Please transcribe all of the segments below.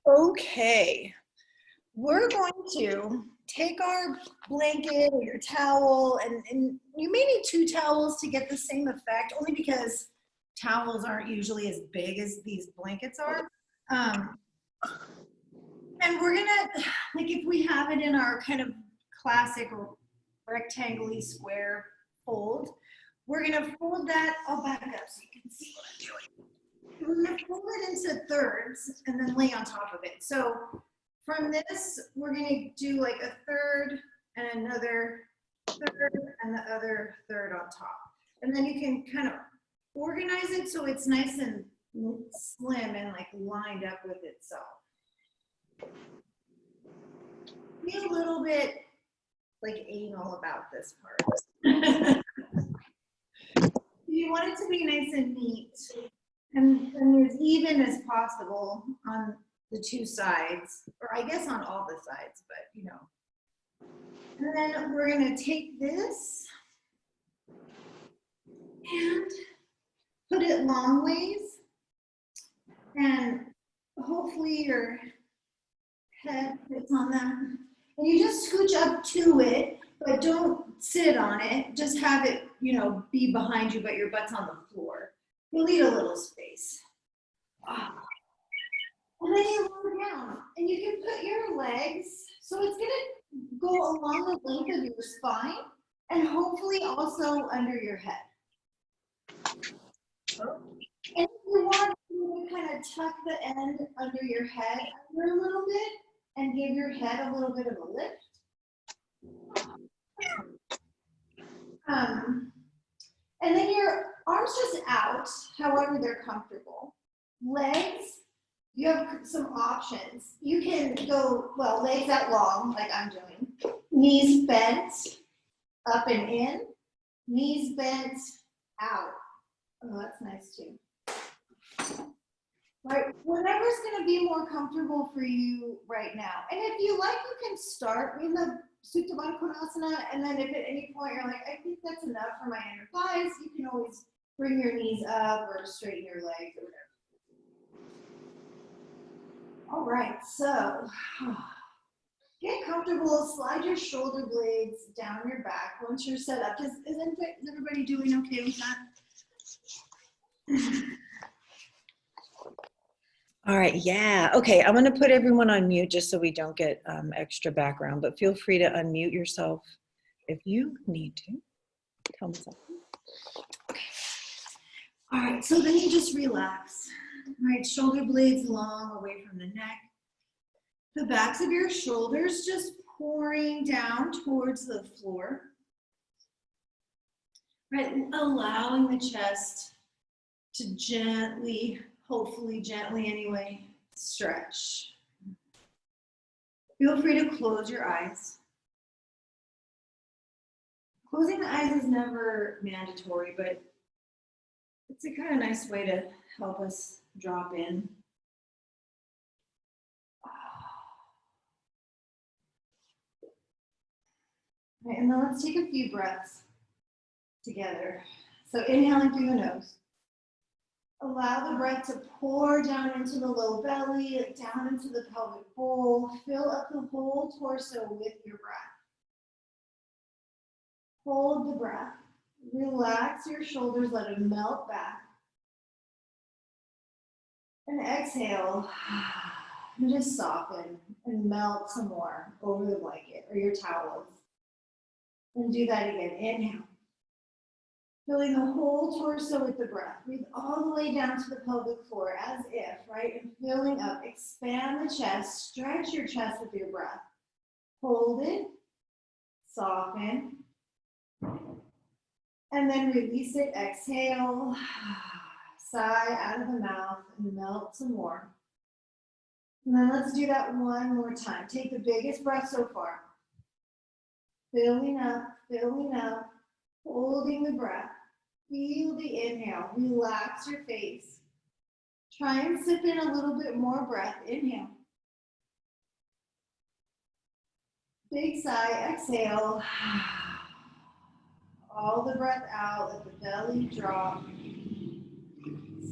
Okay, we're going to take our blanket or your towel, and you may need two towels to get the same effect, only because towels aren't usually as big as these blankets are. And we're gonna, like if we have it in our kind of classic rectangle-y square fold, we're gonna fold that, I'll back up so you can see what I'm doing. We're gonna fold it into thirds and then lay on top of it. So from this, we're gonna do like a third and another third and the other third on top. And then you can kind of organize it so it's nice and slim and like lined up with itself. Be a little bit like anal about this part. You want it to be nice and neat and as even as possible on the two sides, or I guess on all the sides, but you know. And then we're gonna take this and put it long ways, and hopefully your head fits on that. And you just scooch up to it, but don't sit on it. Just have it, you know, be behind you, but your butt's on the floor. You'll need a little space. And then you lower down, and you can put your legs, so it's gonna go along the length of your spine, and hopefully also under your head. And if you want, you can kind of tuck the end under your head under a little bit, and give your head a little bit of a lift. And then your arms just out, however they're comfortable. Legs, you have some options. You can go, well, legs out long, like I'm doing. Knees bent, up and in. Knees bent, out. Oh, that's nice too. Right, whatever's going to be more comfortable for you right now. And if you like, you can start in the Supta Baddha Konasana, and then if at any point you're like, I think that's enough for my inner thighs, you can always bring your knees up or straighten your legs or whatever. All right, so get comfortable, slide your shoulder blades down your back once you're set up. Is everybody doing okay with that? All right, yeah. Okay, I'm gonna put everyone on mute just so we don't get extra background, but feel free to unmute yourself if you need to. Tell me something. Okay. All right, so then you just relax. All right, shoulder blades long away from the neck. The backs of your shoulders just pouring down towards the floor. Right, allowing the chest to gently, hopefully gently anyway, stretch. Feel free to close your eyes. Closing the eyes is never mandatory, but it's a kind of nice way to help us drop in. All right, and then let's take a few breaths together. So inhaling through the nose. Allow the breath to pour down into the low belly, down into the pelvic bowl. Fill up the whole torso with your breath. Hold the breath. Relax your shoulders, let them melt back. And exhale, and just soften and melt some more over the blanket or your towels. And do that again. Inhale. Filling the whole torso with the breath. Breathe all the way down to the pelvic floor as if, right? And filling up. Expand the chest. Stretch your chest with your breath. Hold it. Soften. And then release it. Exhale. Sigh out of the mouth and melt some more. And then let's do that one more time. Take the biggest breath so far. Filling up, holding the breath. Feel the inhale. Relax your face. Try and sip in a little bit more breath. Inhale. Big sigh. Exhale. All the breath out. Let the belly drop.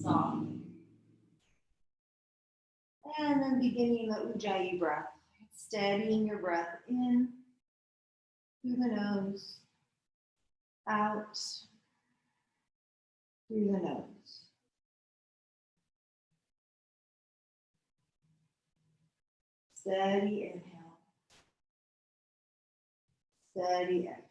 Soft. And then beginning the Ujjayi breath. Steadying your breath in through the nose, out through the nose. Steady inhale. Steady exhale.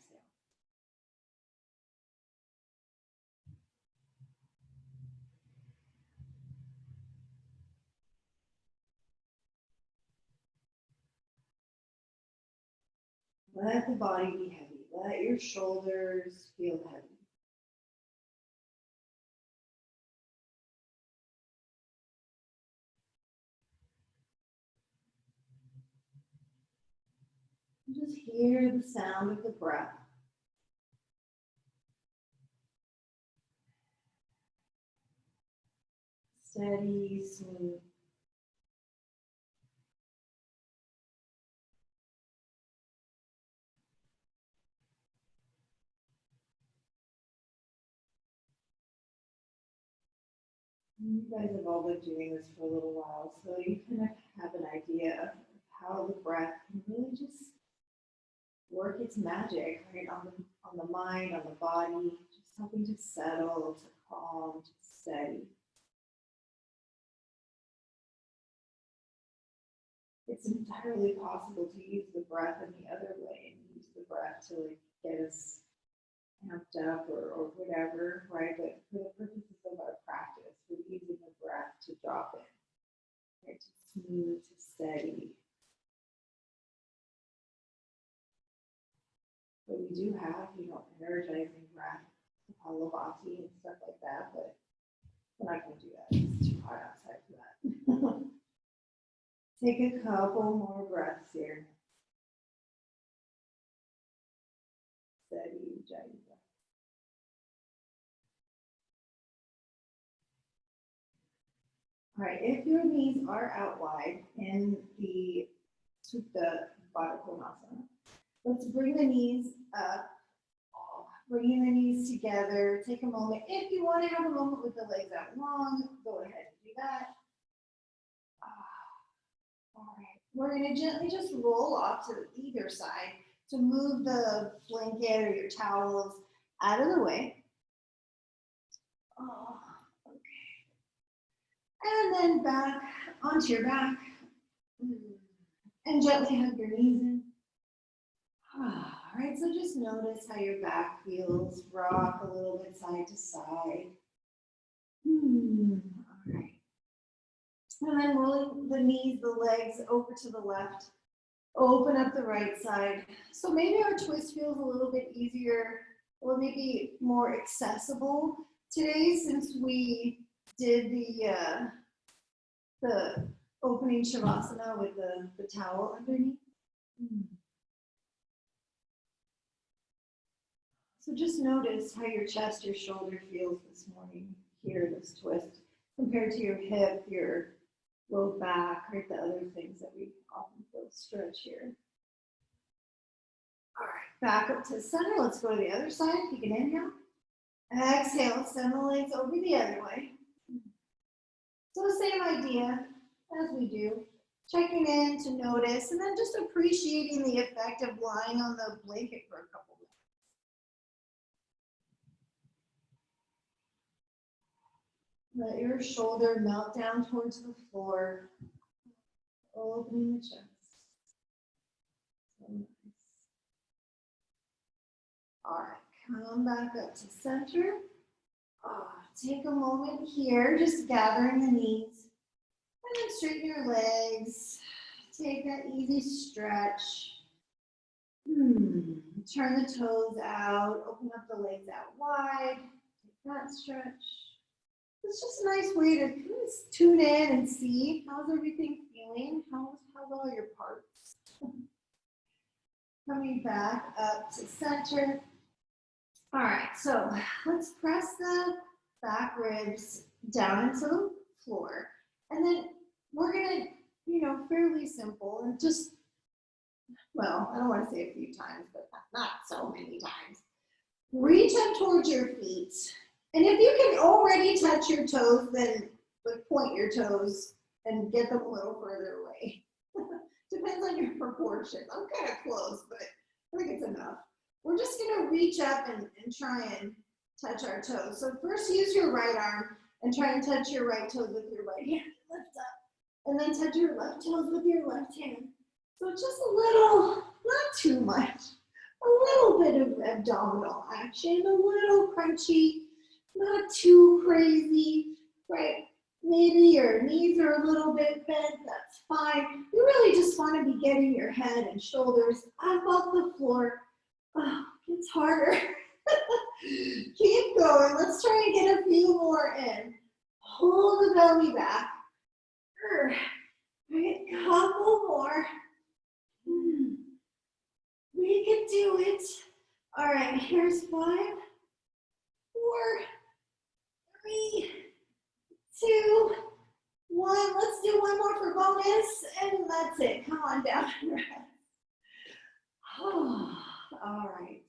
Let the body be heavy. Let your shoulders feel heavy. Just hear the sound of the breath. Steady, smooth. You guys have all been doing this for a little while, so you kind of have an idea of how the breath can really just work its magic, right, on the mind, on the body, just helping to settle, to calm, to steady. It's entirely possible to use the breath in the other way and use the breath to like get us amped up or whatever, right? But for the purposes of our practice, we're using the breath to drop in, right? To smooth, to steady. But we do have, energizing breath, Kapalabhati and stuff like that, but we're not going to do that. It's too hot outside for that. Take a couple more breaths here. Steady, Ujjayi breath. All right, if your knees are out wide in the Supta Baddha Konasana, let's bring the knees up, bringing the knees together. Take a moment. If you want to have a moment with the legs out long, go ahead and do that. All right, we're going to gently just roll off to either side to move the blanket or your towels out of the way. Oh, okay. And then back onto your back. And gently hug your knees in. All right, so just notice how your back feels. Rock a little bit side to side. All right. And then rolling the knees, the legs over to the left. Open up the right side. So maybe our twist feels a little bit easier or maybe more accessible today since we did the opening Shavasana with the towel underneath. So just notice how your chest, your shoulder feels this morning here, this twist, compared to your hip, your low back, right? The other things that we often feel stretch here. All right, back up to the center. Let's go to the other side. You can inhale. Exhale, send the legs over the other way. So the same idea as we do. Checking in to notice and then just appreciating the effect of lying on the blanket for a couple minutes. Let your shoulder melt down towards the floor, opening the chest. So nice. All right, come back up to center. Take a moment here, just gathering the knees. And then straighten your legs. Take that easy stretch. Turn the toes out. Open up the legs out wide. Take that stretch. It's just a nice way to kind of tune in and see how's everything feeling. How's all your parts? Coming back up to center. All right, so let's press the back ribs down into the floor. And then we're gonna, fairly simple and just, well, I don't want to say a few times, but not so many times. Reach up towards your feet. And if you can already touch your toes, then point your toes and get them a little further away. Depends on your proportions. I'm kind of close, but I think it's enough. We're just gonna reach up and try and touch our toes. So first use your right arm and try and touch your right toes with your right hand. Lift up. And then touch your left toes with your left hand. So it's just a little, not too much, a little bit of abdominal action, a little crunchy, not too crazy, right? Maybe your knees are a little bit bent, that's fine. You really just want to be getting your head and shoulders up off the floor. Oh, it's harder. Keep going. Let's try and get a few more in. Hold the belly back. Right, couple more. We can do it. All right, here's 5, 4, 3, 2, 1. Let's do one more for bonus, and that's it. Come on down and rest. Oh, all right.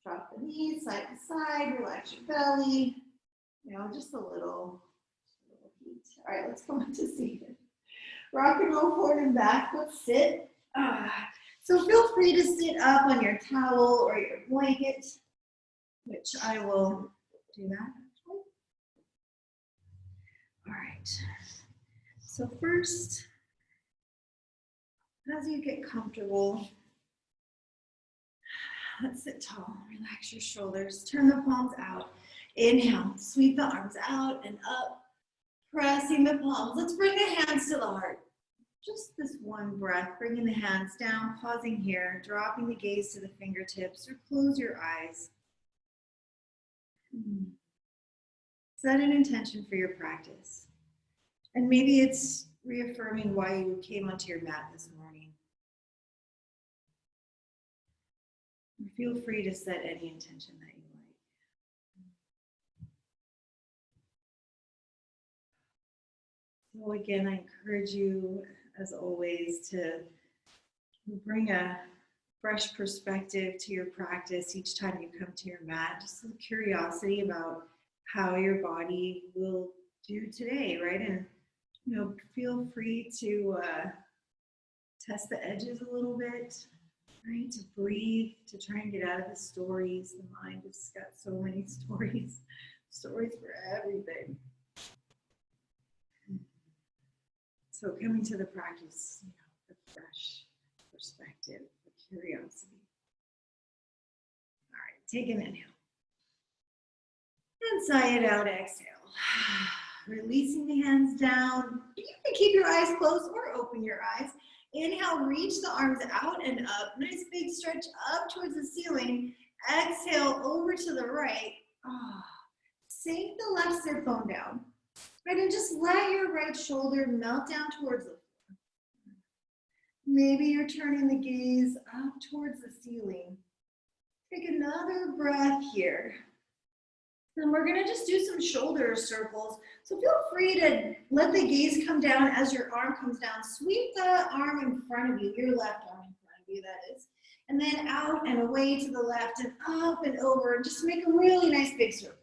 Drop the knees side to side. Relax your belly. You know, just a little heat. All right, let's go into seated. Rock and roll forward and back. Let's sit. So feel free to sit up on your towel or your blanket, which I will do that actually. All right. So first, as you get comfortable, let's sit tall. Relax your shoulders. Turn the palms out. Inhale. Sweep the arms out and up. Pressing the palms. Let's bring the hands to the heart. Just this one breath, bringing the hands down, pausing here, dropping the gaze to the fingertips, or close your eyes. Set an intention for your practice. And maybe it's reaffirming why you came onto your mat this morning. Feel free to set any intention that you like. So again, I encourage you, as always, to bring a fresh perspective to your practice each time you come to your mat. Just some curiosity about how your body will do today, right? And you know, feel free to test the edges a little bit, right? To breathe, to try and get out of the stories. The mind has got so many stories for everything. So coming to the practice, you know, with fresh perspective, with curiosity. All right, take an inhale. And sigh it out, exhale. Releasing the hands down. You can keep your eyes closed or open your eyes. Inhale, reach the arms out and up. Nice big stretch up towards the ceiling. Exhale, over to the right. Sink the left sit bone down. Right, and just let your right shoulder melt down towards the floor. Maybe you're turning the gaze up towards the ceiling. Take another breath here. And we're gonna just do some shoulder circles. So feel free to let the gaze come down as your arm comes down. Sweep the arm in front of you, your left arm in front of you, that is. And then out and away to the left and up and over. And just make a really nice big circle.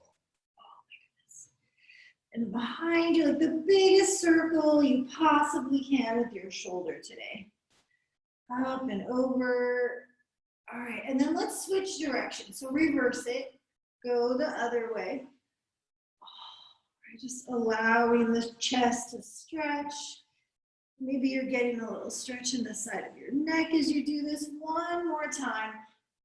And behind you, like the biggest circle you possibly can with your shoulder today. Up and over. All right, and then let's switch directions. So reverse it, go the other way. Just allowing the chest to stretch. Maybe you're getting a little stretch in the side of your neck as you do this. One more time.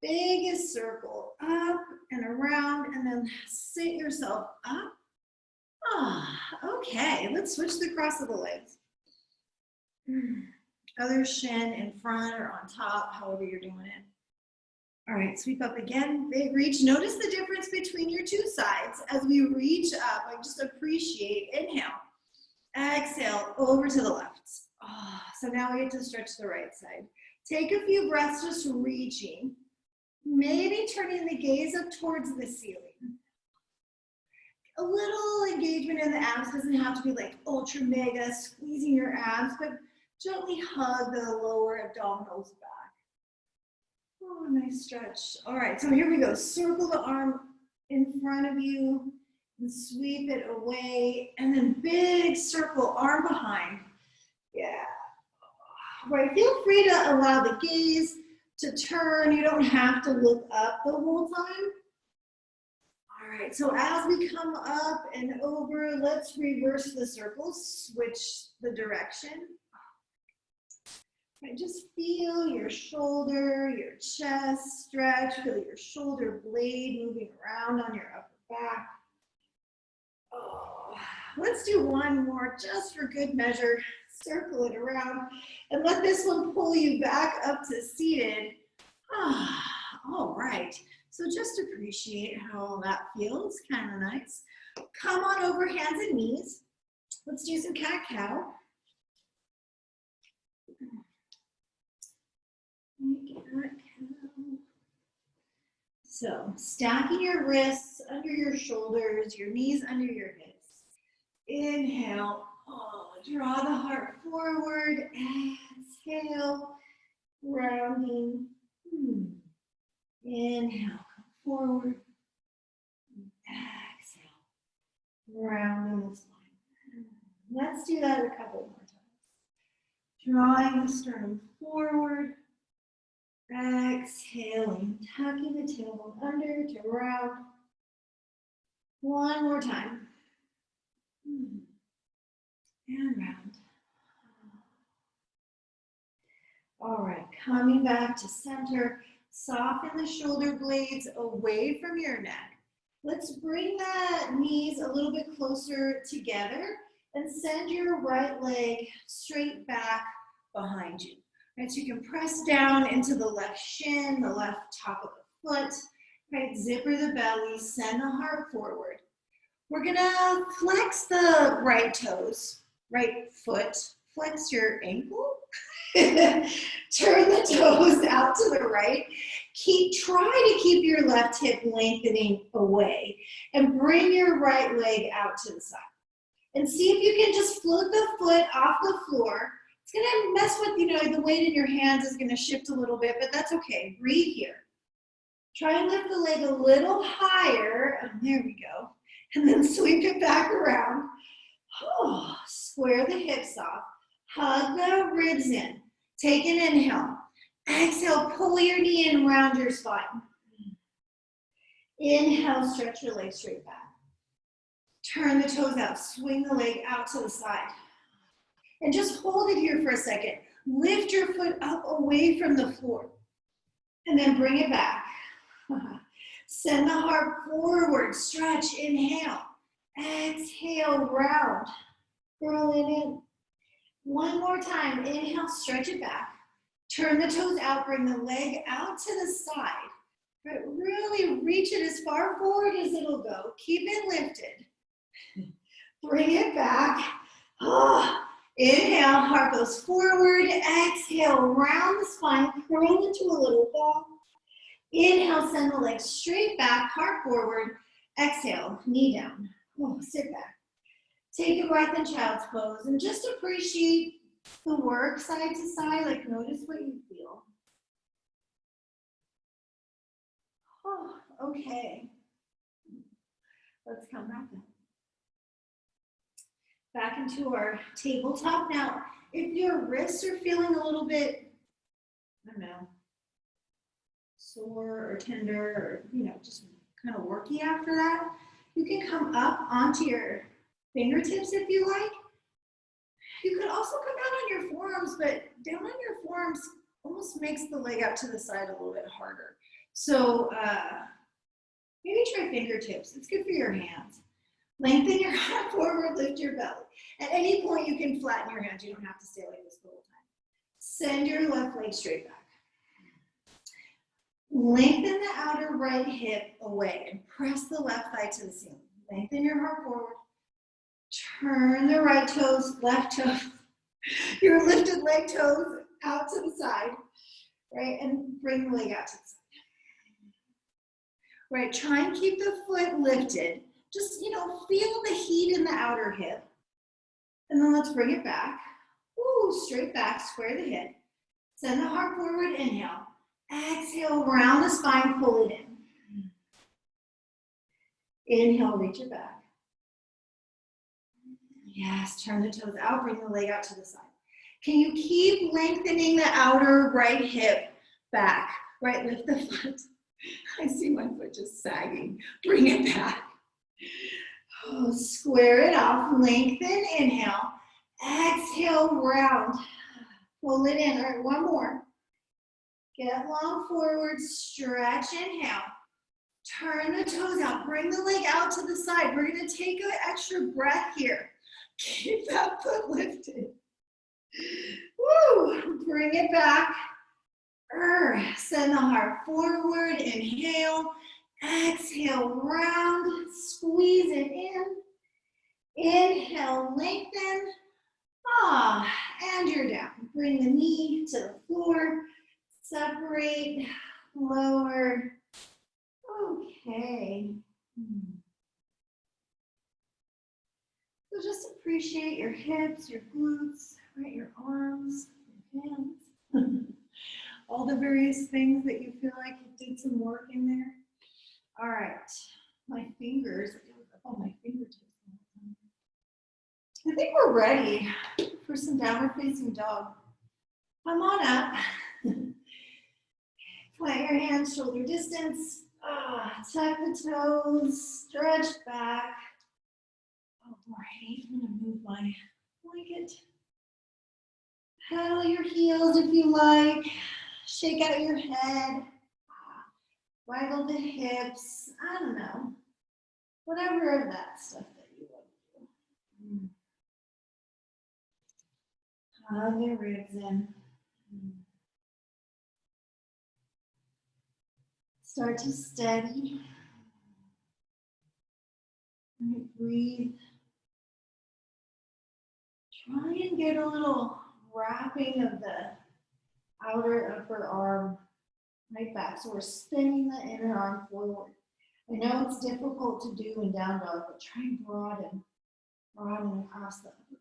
Biggest circle, up and around, and then sit yourself up. Okay, let's switch the cross of the legs. Other shin in front or on top, however you're doing it. All right, sweep up again, big reach. Notice the difference between your two sides as we reach up. I just appreciate, inhale. Exhale, over to the left. So now we get to stretch the right side. Take a few breaths just reaching. Maybe turning the gaze up towards the ceiling. A little engagement in the abs, doesn't have to be like ultra mega squeezing your abs, but gently hug the lower abdominals back. Oh, nice stretch. All right, so here we go. Circle the arm in front of you. and sweep it away, and then big circle, arm behind. Yeah. Right, feel free to allow the gaze to turn. You don't have to look up the whole time. All right, so as we come up and over, let's reverse the circles, switch the direction. Right, just feel your shoulder, your chest stretch, feel your shoulder blade moving around on your upper back. Oh, let's do one more just for good measure. Circle it around and let this one pull you back up to seated. All right, so just appreciate how that feels, kind of nice. Come on over, hands and knees. Let's do some cat-cow. So stacking your wrists under your shoulders, your knees under your hips. Inhale, draw the heart forward, exhale, rounding. Inhale, come forward, exhale, rounding the spine. Let's do that a couple more times. Drawing the sternum forward, exhaling, tucking the tailbone under to round. One more time. And round. All right, coming back to center, soften the shoulder blades away from your neck. Let's bring the knees a little bit closer together and send your right leg straight back behind you. Right, so you can press down into the left shin, the left top of the foot, right, zipper the belly, send the heart forward. We're gonna flex the right toes, right foot, flex your ankle, turn the toes out to the right. Try to keep your left hip lengthening away and bring your right leg out to the side. And see if you can just float the foot off the floor. It's gonna mess with, the weight in your hands is gonna shift a little bit, but that's okay, breathe here. Try and lift the leg a little higher, and there we go. And then sweep it back around. Square the hips off. Hug the ribs in. Take an inhale. Exhale, pull your knee in, round your spine. Inhale, stretch your legs straight back. Turn the toes out, swing the leg out to the side. And just hold it here for a second. Lift your foot up away from the floor. And then bring it back. Send the heart forward, stretch, inhale. Exhale, round. Roll it in. One more time, inhale, stretch it back. Turn the toes out, bring the leg out to the side. But really reach it as far forward as it'll go. Keep it lifted. Bring it back. Inhale, heart goes forward. Exhale, round the spine, curl into a little ball. Inhale, send the legs straight back, heart forward. Exhale, knee down. Sit back. Take a breath in child's pose and just appreciate the work side to side. Like notice what you feel. Okay. Let's come back up. Back into our tabletop. Now, if your wrists are feeling a little bit, I don't know, sore or tender or, just kind of worky after that, you can come up onto your fingertips if you like. You could also come down on your forearms, but down on your forearms almost makes the leg out to the side a little bit harder. So maybe try fingertips. It's good for your hands. Lengthen your heart forward, lift your belly. At any point, you can flatten your hands. You don't have to stay like this the whole time. Send your left leg straight back. Lengthen the outer right hip away and press the left thigh to the ceiling. Lengthen your heart forward. Turn the right toes, left toes, your lifted leg toes out to the side, right? And bring the leg out to the side. Right, try and keep the foot lifted. Just, feel the heat in the outer hip. And then let's bring it back. Straight back, square the hip. Send the heart forward, inhale. Exhale, round the spine, pull it in. Inhale, reach it back. Yes, turn the toes out, bring the leg out to the side. Can you keep lengthening the outer right hip back? Right, lift the foot. I see my foot just sagging. Bring it back. Oh, square it off, lengthen, inhale. Exhale, round. Pull it in. All right, one more. Get long forward, stretch, inhale. Turn the toes out, bring the leg out to the side. We're gonna take an extra breath here. Keep that foot lifted. Woo, bring it back. Send the heart forward, inhale. Exhale, round, squeeze it in. Inhale, lengthen. And you're down. Bring the knee to the floor. Separate, lower. Okay. So just appreciate your hips, your glutes, right? Your arms, your hands. All the various things that you feel like you did some work in there. All right. My fingers, oh, my fingertips. I think we're ready for some downward facing dog. Come on up. Plant your hands shoulder distance. Tuck the toes, stretch back. All right, I'm gonna move my blanket. Paddle your heels if you like. Shake out your head. Waggle the hips. I don't know. Whatever of that stuff that you want to do. Hug your ribs in. Start to steady. Breathe. Try and get a little wrapping of the outer upper arm right back. So we're spinning the inner arm forward. I know it's difficult to do in down dog, but try and broaden across the upper back.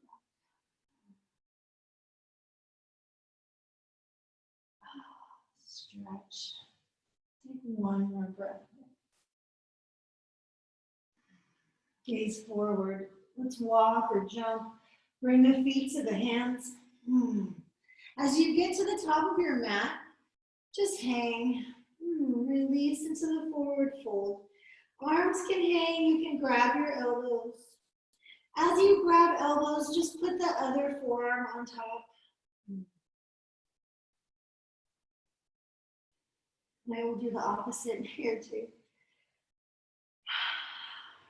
Stretch. Take one more breath. Gaze forward. Let's walk or jump. Bring the feet to the hands. As you get to the top of your mat, just hang. Release into the forward fold. Arms can hang. You can grab your elbows. As you grab elbows, just put the other forearm on top. And I will do the opposite here too.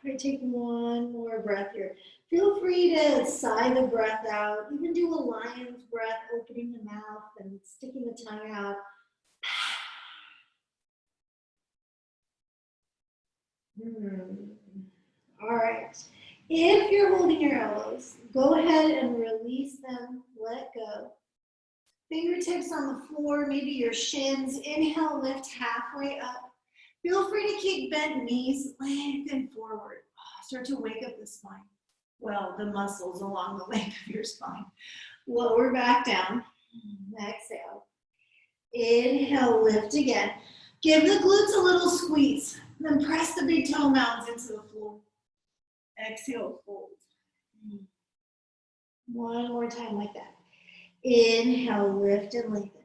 All right, take one more breath here. Feel free to sigh the breath out. You can do a lion's breath, opening the mouth and sticking the tongue out. All right. If you're holding your elbows, go ahead and release them. Let go. Fingertips on the floor, maybe your shins. Inhale, lift halfway up. Feel free to keep bent knees, lengthen forward. Start to wake up the spine. Well, the muscles along the length of your spine. Lower back down. Exhale. Inhale, lift again. Give the glutes a little squeeze. Then press the big toe mounds into the floor. Exhale, fold. One more time like that. Inhale, lift and lengthen.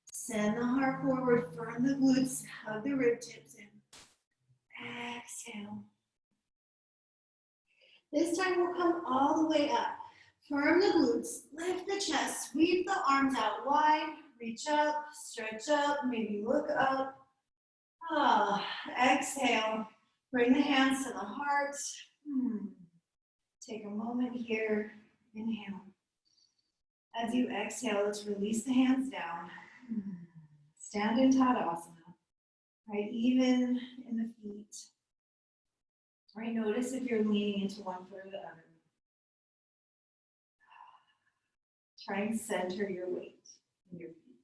Send the heart forward, firm the glutes, hug the rib tips in. Exhale. This time we'll come all the way up. Firm the glutes, lift the chest, sweep the arms out wide, reach up, stretch up, maybe look up. Exhale, bring the hands to the heart. Take a moment here, inhale. As you exhale, let's release the hands down. Stand in Tadasana, right? Even in the feet. Right, notice if you're leaning into one foot or the other. Try and center your weight in your feet.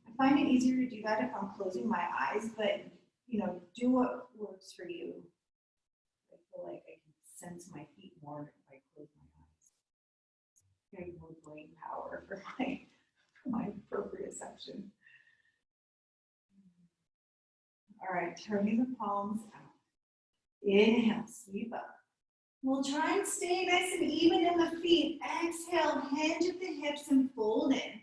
I find it easier to do that if I'm closing my eyes, but do what works for you. I feel like I can sense my feet more if I close my eyes. Getting more brain power for my proprioception. All right, turning the palms out. Inhale, sweep up. We'll try and stay nice and even in the feet. Exhale, hinge at the hips and fold in.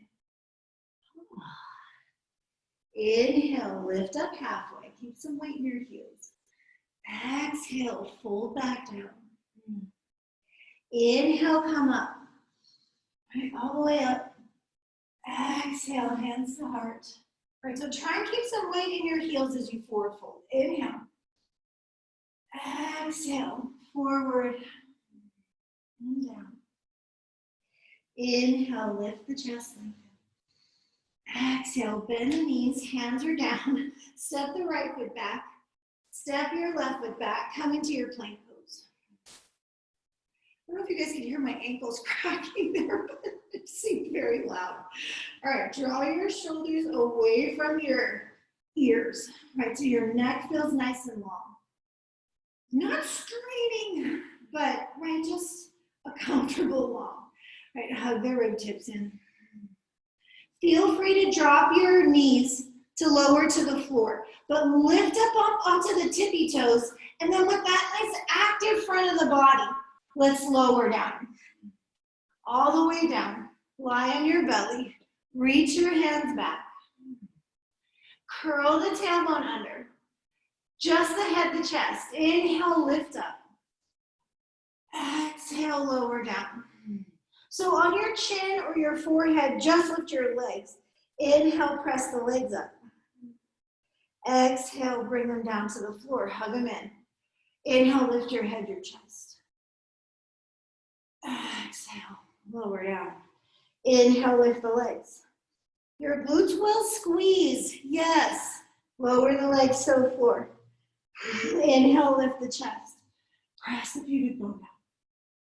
Inhale, lift up halfway. Keep some weight in your heels. Exhale, fold back down. Inhale, come up. Right, all the way up. Exhale, hands to heart. Right, so try and keep some weight in your heels as you forward fold. Inhale. Exhale, forward and down. Inhale, lift the chest lengthen. Exhale, bend the knees, hands are down. Step the right foot back. Step your left foot back. Come into your plank pose. I don't know if you guys can hear my ankles cracking there, but it seemed very loud. All right, draw your shoulders away from your ears. Right, so your neck feels nice and long. Not straining, but right, just a comfortable long. Right, hug the rib tips in. Feel free to drop your knees to lower to the floor, but lift up onto the tippy toes, and then with that nice active front of the body, let's lower down. All the way down. Lie on your belly. Reach your hands back. Curl the tailbone under. Just the head, the chest. Inhale, lift up. Exhale, lower down. So on your chin or your forehead, just lift your legs. Inhale, press the legs up. Exhale, bring them down to the floor. Hug them in. Inhale, lift your head, your chest. Exhale, lower down. Inhale, lift the legs. Your glutes will squeeze. Yes. Lower the legs to the floor. Inhale, lift the chest. Press the pubic bone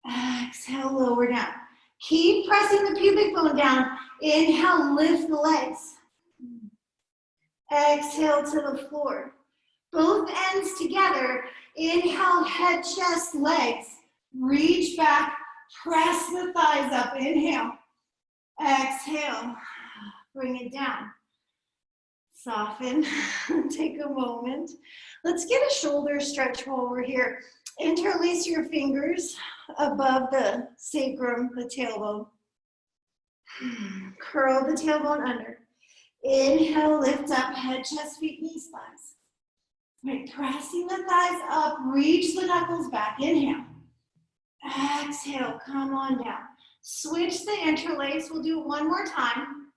down. Exhale, lower down. Keep pressing the pubic bone down. Inhale, lift the legs. Exhale to the floor. Both ends together. Inhale, head, chest, legs. Reach back. Press the thighs up. Inhale. Exhale. Bring it down. Soften. Take a moment. Let's get a shoulder stretch while we're here. Interlace your fingers above the sacrum, the tailbone. Curl the tailbone under. Inhale, lift up, head, chest, feet, knees, thighs. Right, pressing the thighs up, reach the knuckles back. Inhale. Exhale, come on down. Switch the interlace. We'll do it one more time.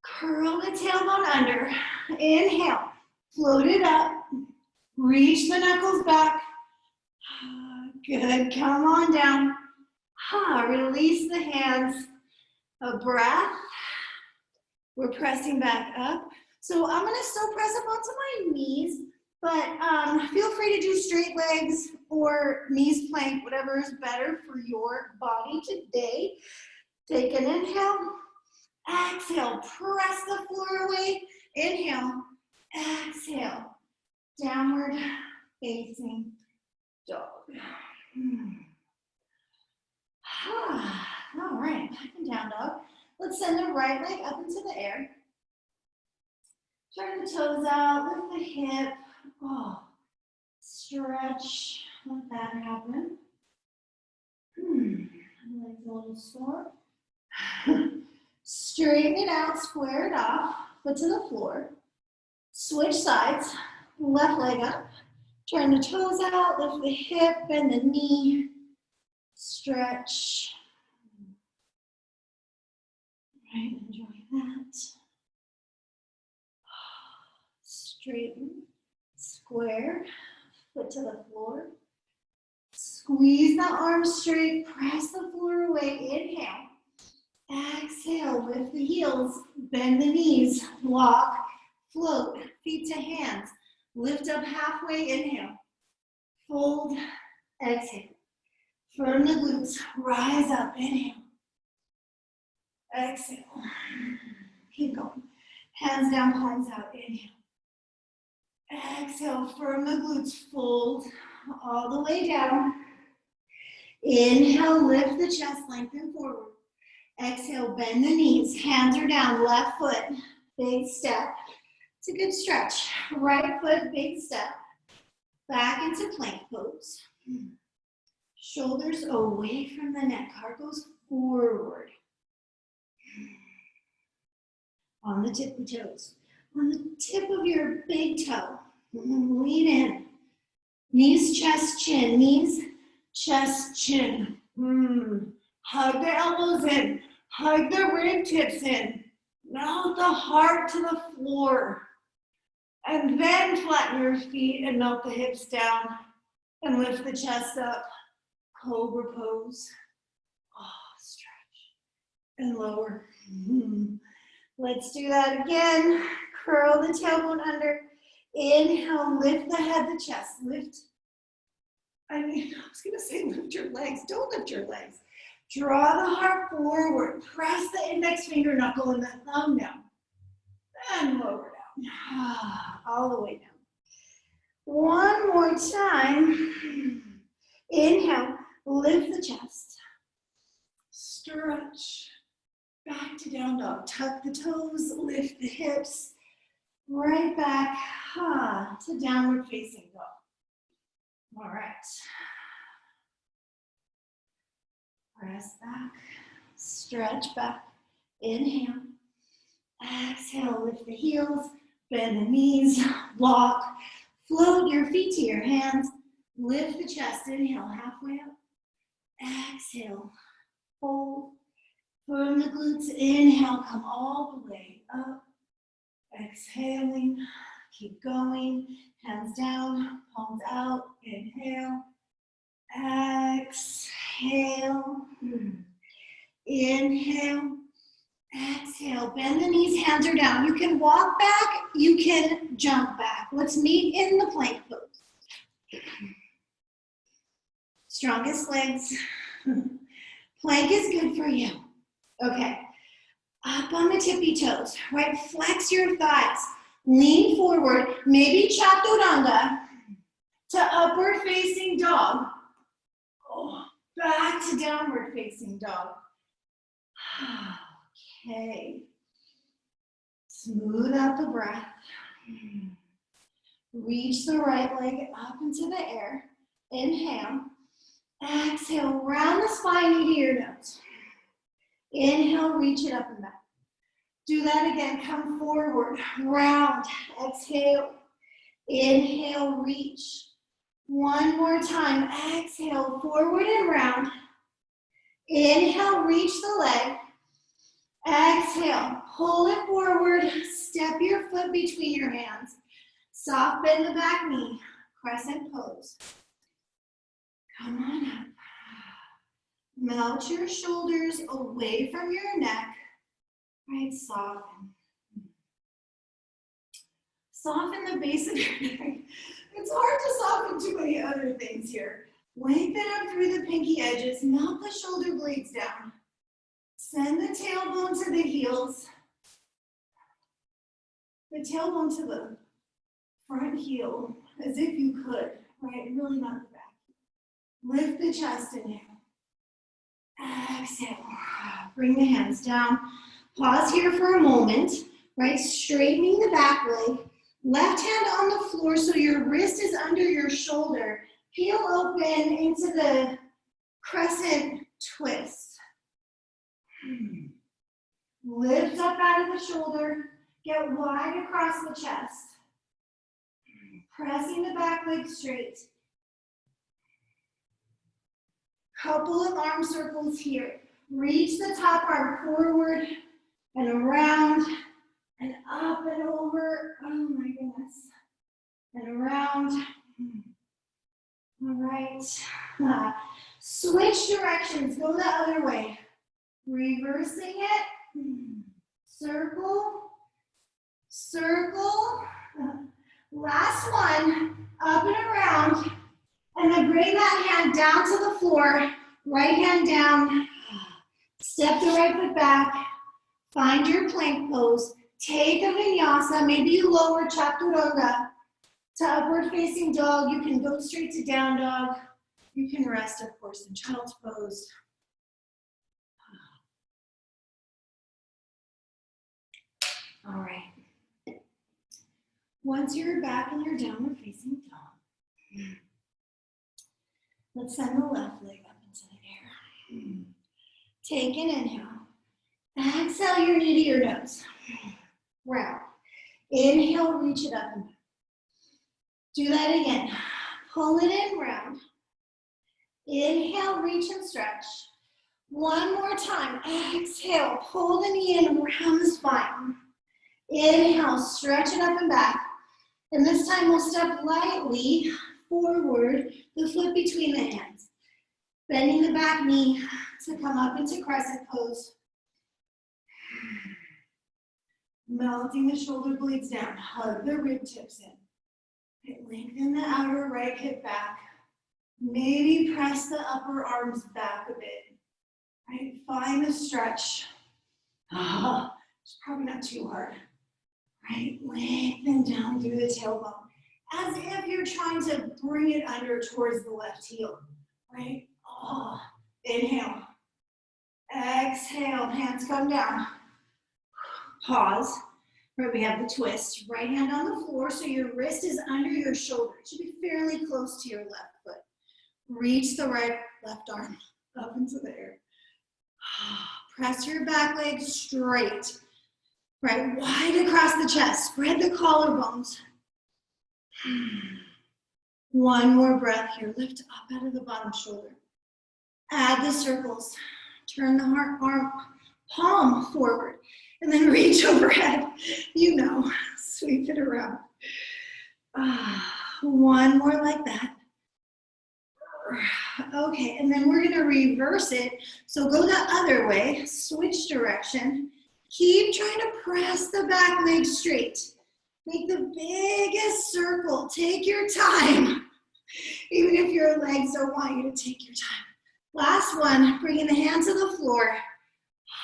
Curl the tailbone under. Inhale. Float it up. Reach the knuckles back. Good. Come on down. Release the hands. A breath. We're pressing back up. So I'm going to still press up onto my knees, but feel free to do straight legs or knees plank, whatever is better for your body today. Take an inhale. Exhale. Press the floor away. Inhale. Exhale. Downward facing dog. All right, back and down dog. Let's send the right leg up into the air. Turn the toes out, lift the hip. Stretch, let that happen. Legs a little sore. Straighten it out, square it off, foot to the floor. Switch sides, left leg up. Turn the toes out, lift the hip, bend the knee. Stretch. Right, enjoy that. Straighten, square, foot to the floor. Squeeze the arms straight, press the floor away. Inhale. Exhale, lift the heels, bend the knees, walk, float, feet to hands. Lift up halfway, inhale. Fold, exhale. Firm the glutes, rise up, inhale. Exhale. Keep going. Hands down, palms out, inhale. Exhale, firm the glutes, fold all the way down. Inhale, lift the chest, lengthen forward. Exhale, bend the knees, hands are down, left foot, big step. It's a good stretch. Right foot, big step. Back into plank pose. Shoulders away from the neck. Heart goes forward. On the tippy toes. On the tip of your big toe. Lean in. Knees, chest, chin. Knees, chest, chin. Hug the elbows in. Hug the rib tips in. Melt the heart to the floor. And then flatten your feet and melt the hips down. And lift the chest up. Cobra pose. Stretch. And lower. Let's do that again. Curl the tailbone under. Inhale, lift the head, the chest. Lift. I was going to say lift your legs. Don't lift your legs. Draw the heart forward. Press the index finger knuckle and the thumb down. And lower down. All the way down. One more time. Inhale, lift the chest. Stretch. Back to down dog. Tuck the toes, lift the hips. Right back to downward facing dog. All right. Press back, stretch back. Inhale. Exhale, lift the heels, bend the knees, walk. Float your feet to your hands. Lift the chest. Inhale, halfway up. Exhale, fold. Firm the glutes. Inhale, come all the way up. Exhaling, keep going. Hands down, palms out. Inhale. Exhale. Inhale. Exhale. Bend the knees, hands are down. You can walk back, you can jump back. Let's meet in the plank pose. Strongest legs. Plank is good for you. Okay. Up on the tippy toes, right? Flex your thighs. Lean forward, maybe chaturanga to upward facing dog. Back to downward facing dog. Okay. Smooth out the breath. Reach the right leg up into the air. Inhale. Exhale, round the spine, knee to your nose. Inhale, reach it up and back. Do that again, come forward, round, exhale. Inhale, reach. One more time, exhale, forward and round. Inhale, reach the leg. Exhale, pull it forward, step your foot between your hands. Soft bend the back knee, crescent pose. Come on up. Melt your shoulders away from your neck. Right, soften. Soften the base of your neck. It's hard to soften too many other things here. Lengthen up through the pinky edges. Melt the shoulder blades down. Send the tailbone to the heels. The tailbone to the front heel, as if you could, right? Really not the back. Lift the chest, inhale. Exhale. Bring the hands down. Pause here for a moment, right? Straightening the back leg. Left hand on the floor so your wrist is under your shoulder. Peel open into the crescent twist. Lift up out of the shoulder. Get wide across the chest. Pressing the back leg straight. Couple of arm circles here. Reach the top arm forward and around and up and over. Oh my goodness. And around. All right. Switch directions. Go the other way. Reversing it. Circle. Circle. Last one. Up and around. And then bring that hand down to the floor. Right hand down. Step the right foot back. Find your plank pose. Take a vinyasa. Maybe you lower chaturanga to upward facing dog. You can go straight to down dog. You can rest, of course, in child's pose. All right. Once you're back in your downward facing dog, Let's send the left leg up into the air. Take an inhale. Exhale your knee to your nose. Round. Inhale, reach it up and back. Do that again. Pull it in, round. Inhale, reach and stretch. One more time. Exhale, pull the knee in, round the spine. Inhale, stretch it up and back. And this time we'll step lightly forward, the foot between the hands. Bending the back knee to come up into crescent pose. Melting the shoulder blades down. Hug the rib tips in. Lengthen the outer right hip back. Maybe press the upper arms back a bit. Right? Find the stretch. It's probably not too hard. Right? Lengthen down through the tailbone. As if you're trying to bring it under towards the left heel. Right? Inhale. Exhale. Hands come down. Pause. Right, we have the twist. Right hand on the floor so your wrist is under your shoulder. It should be fairly close to your left foot. Reach the left arm up into the air. Press your back leg straight. Right, wide across the chest. Spread the collarbones. One more breath here. Lift up out of the bottom shoulder. Add the circles. Turn the arm palm forward. And then reach overhead. You know, sweep it around. One more like that. Okay, and then we're gonna reverse it. So go the other way, switch direction. Keep trying to press the back leg straight. Make the biggest circle. Take your time. Even if your legs don't want you to take your time. Last one, bringing the hands to the floor.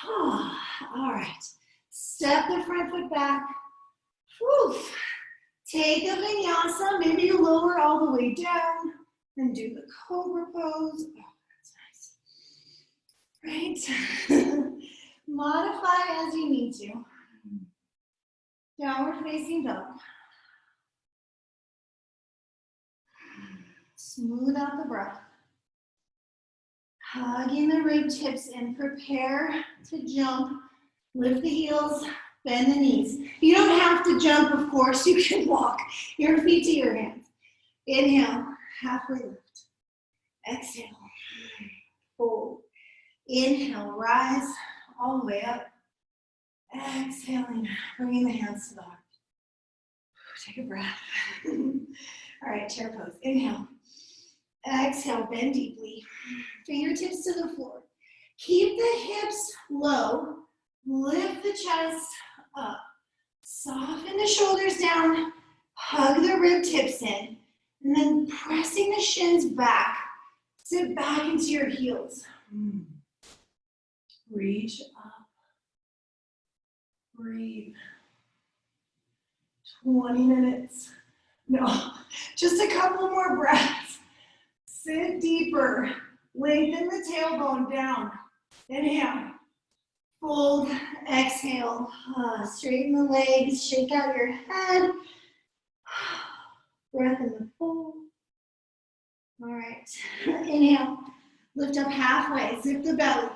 All right. Step the front foot back. Whew. Take a vinyasa. Maybe you lower all the way down and do the cobra pose. That's nice. Right? Modify as you need to. Downward facing dog. Smooth out the breath. Hugging the rib tips in. Prepare to jump. Lift the heels, bend the knees. You don't have to jump, of course. You can walk your feet to your hands. Inhale, halfway lift. Exhale, fold. Inhale, rise all the way up. Exhaling, bringing the hands to the heart. Take a breath. All right, chair pose. Inhale. Exhale, bend deeply. Fingertips to the floor. Keep the hips low. Lift the chest up. Soften the shoulders down. Hug the rib tips in. And then pressing the shins back. Sit back into your heels. Reach up. Breathe. 20 minutes. No, just a couple more breaths. Sit deeper. Lengthen the tailbone down. Inhale. Fold, exhale, straighten the legs, shake out your head. Breath in the fold. All right, inhale, lift up halfway, zip the belly.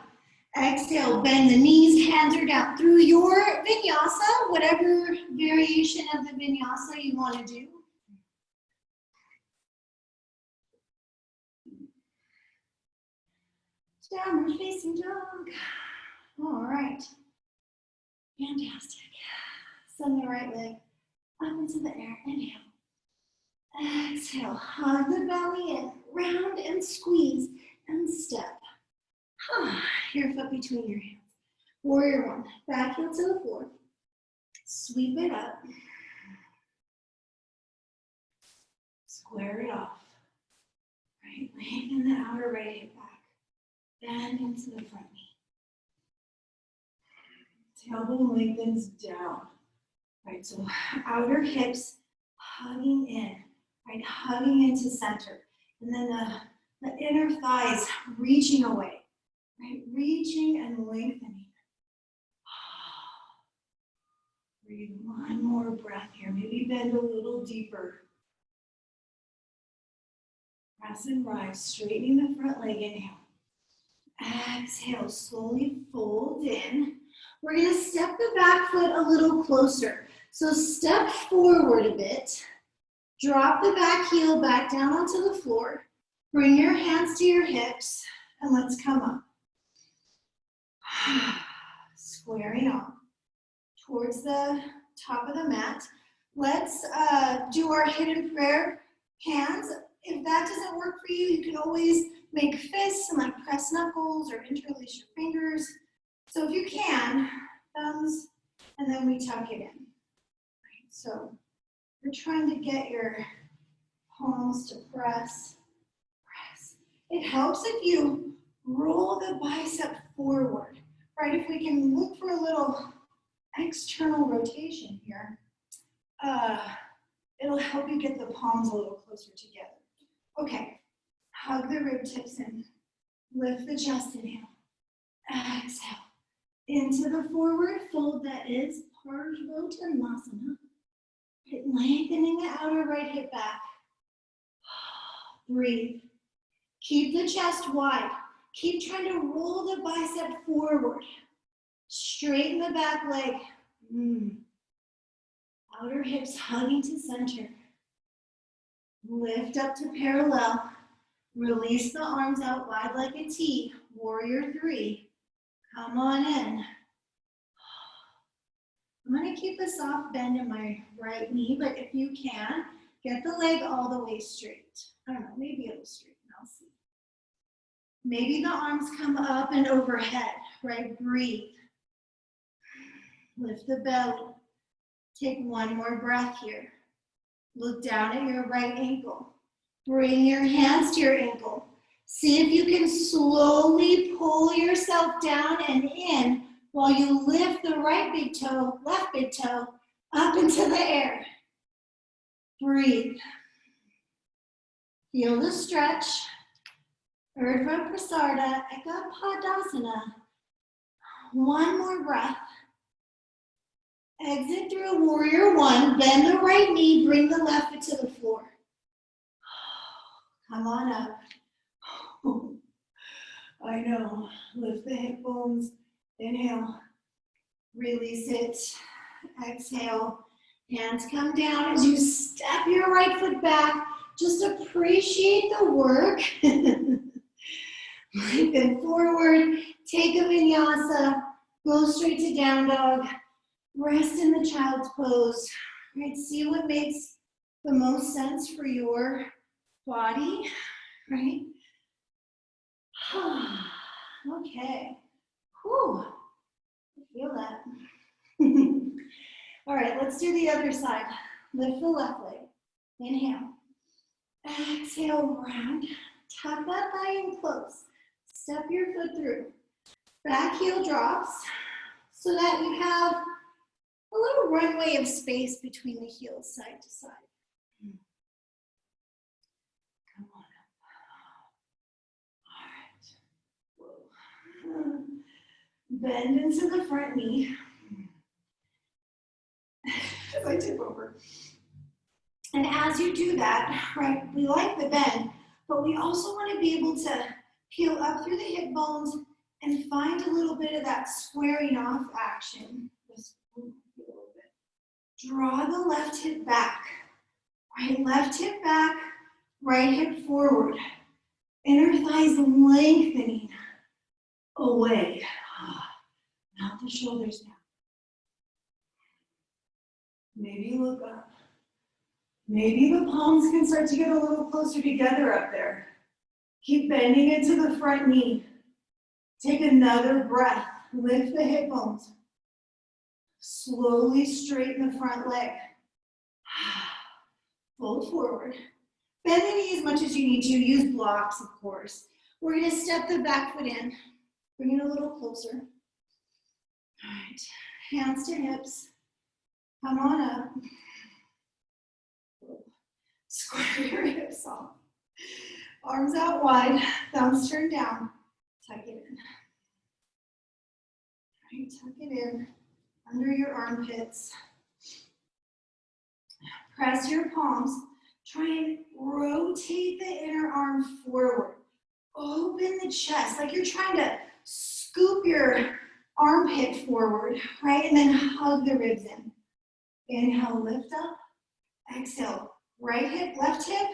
Exhale, bend the knees, hands are down. Through your vinyasa, whatever variation of the vinyasa you want to do. Downward facing dog. All right, fantastic. Send the right leg up into the air. Inhale. Exhale. Hug the belly in. Round and squeeze and step. Your foot between your hands. Warrior one. Back heel to the floor. Sweep it up. Square it off. Right. Lengthen the outer right hip back. Bend into the front knee. Tailbone lengthens down. Right, so outer hips hugging in, right, hugging into center. And then the inner thighs reaching away, right, reaching and lengthening. Breathe one more breath here. Maybe bend a little deeper. Press and rise, straightening the front leg, inhale. Exhale, slowly fold in. We're gonna step the back foot a little closer. So step forward a bit. Drop the back heel back down onto the floor. Bring your hands to your hips, and let's come up. Squaring off towards the top of the mat. Let's do our hidden prayer hands. If that doesn't work for you, you can always make fists and like press knuckles or interlace your fingers. So if you can, thumbs, and then we tuck it in. Right, so you're trying to get your palms to press. It helps if you roll the bicep forward, right? If we can look for a little external rotation here, it'll help you get the palms a little closer together. Okay, hug the rib tips in. Lift the chest, inhale. Exhale. Into the forward fold that is Parsvottanasana. Lengthening the outer right hip back. Breathe. Keep the chest wide. Keep trying to roll the bicep forward. Straighten the back leg. Outer hips hugging to center. Lift up to parallel. Release the arms out wide like a T. Warrior 3. Come on in. I'm going to keep a soft bend in my right knee, but if you can, get the leg all the way straight. I don't know, maybe it'll straighten. I'll see. Maybe the arms come up and overhead, right? Breathe. Lift the belly. Take one more breath here. Look down at your right ankle. Bring your hands to your ankle. See if you can slowly pull yourself down and in while you lift the right big toe, left big toe, up into the air. Breathe. Feel the stretch. Urdhva Prasarta, Ekapadasana. One more breath. Exit through warrior 1. Bend the right knee, bring the left foot to the floor. Come on up. I know. Lift the hip bones. Inhale. Release it. Exhale. Hands come down as you step your right foot back. Just appreciate the work. Lengthen forward. Take a vinyasa. Go straight to down dog. Rest in the child's pose. Right? See what makes the most sense for your body. Right? Okay. Whew. I feel that. All right, let's do the other side. Lift the left leg. Inhale. Exhale, round. Tuck that thigh in close. Step your foot through. Back heel drops so that you have a little runway of space between the heels side to side. Come on up. All right. Whoa. Bend into the front knee. As I tip over. And as you do that, right, we like the bend, but we also want to be able to peel up through the hip bones and find a little bit of that squaring off action. Just a little bit. Draw the left hip back. Right, left hip back, right hip forward. Inner thighs lengthening away. Not the shoulders down. Maybe look up. Maybe the palms can start to get a little closer together up there. Keep bending into the front knee. Take another breath. Lift the hip bones. Slowly straighten the front leg. Fold forward. Bend the knee as much as you need to. Use blocks, of course. We're going to step the back foot in. Bring it a little closer. All right. Hands to hips. Come on up. Square your hips off. Arms out wide. Thumbs turned down. Tuck it in. All right, tuck it in under your armpits. Press your palms Try and rotate the inner arm forward. Open the chest, like you're trying to scoop your armpit forward, right? And then hug the ribs in. Inhale, lift up. Exhale, right hip, left hip,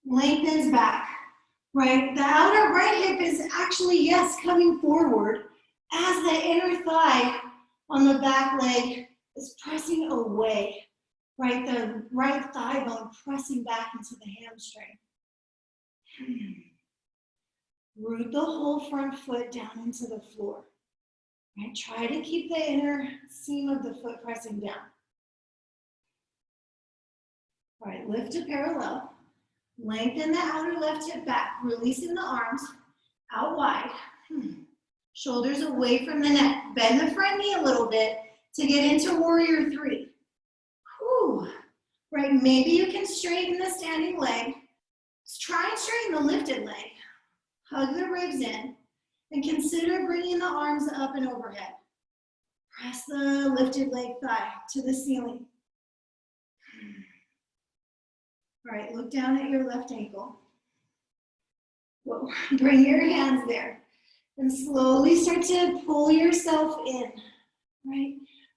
lengthens back. Right, the outer right hip is actually, yes, coming forward as the inner thigh on the back leg is pressing away. Right, the right thigh bone pressing back into the hamstring. Root the whole front foot down into the floor. Right, try to keep the inner seam of the foot pressing down. All right, lift to parallel. Lengthen the outer left hip back, releasing the arms out wide. Shoulders away from the neck. Bend the front knee a little bit to get into warrior three. Whew. Right, maybe you can straighten the standing leg. Let's try and straighten the lifted leg. Hug the ribs in and consider bringing the arms up and overhead. Press the lifted leg thigh to the ceiling. All right, look down at your left ankle. Whoa. Bring your hands there and slowly start to pull yourself in, right?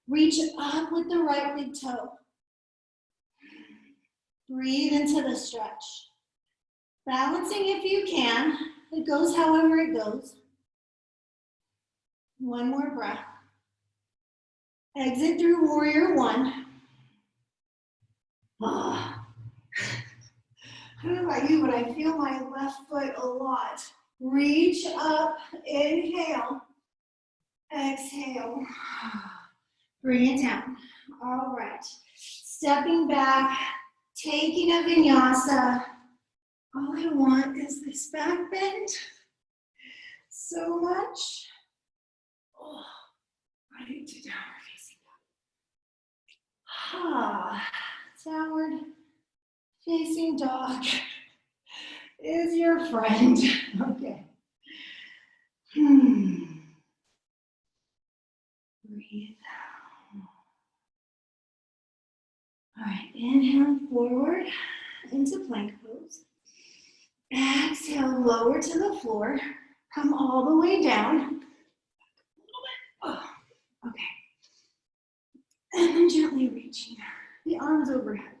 Reach up with the right big toe. Breathe into the stretch. Balancing if you can. It goes however it goes. One more breath. Exit through warrior one. I don't know about you, but I feel my left foot a lot. Reach up, inhale, exhale. Bring it down. All right. Stepping back, taking a vinyasa. All I want is this back bend so much. Oh, right to downward facing dog. Downward facing dog is your friend. Okay. Breathe. All right, inhale forward into plank pose. Exhale, lower to the floor. Come all the way down. Oh, okay. And then gently reaching the arms overhead.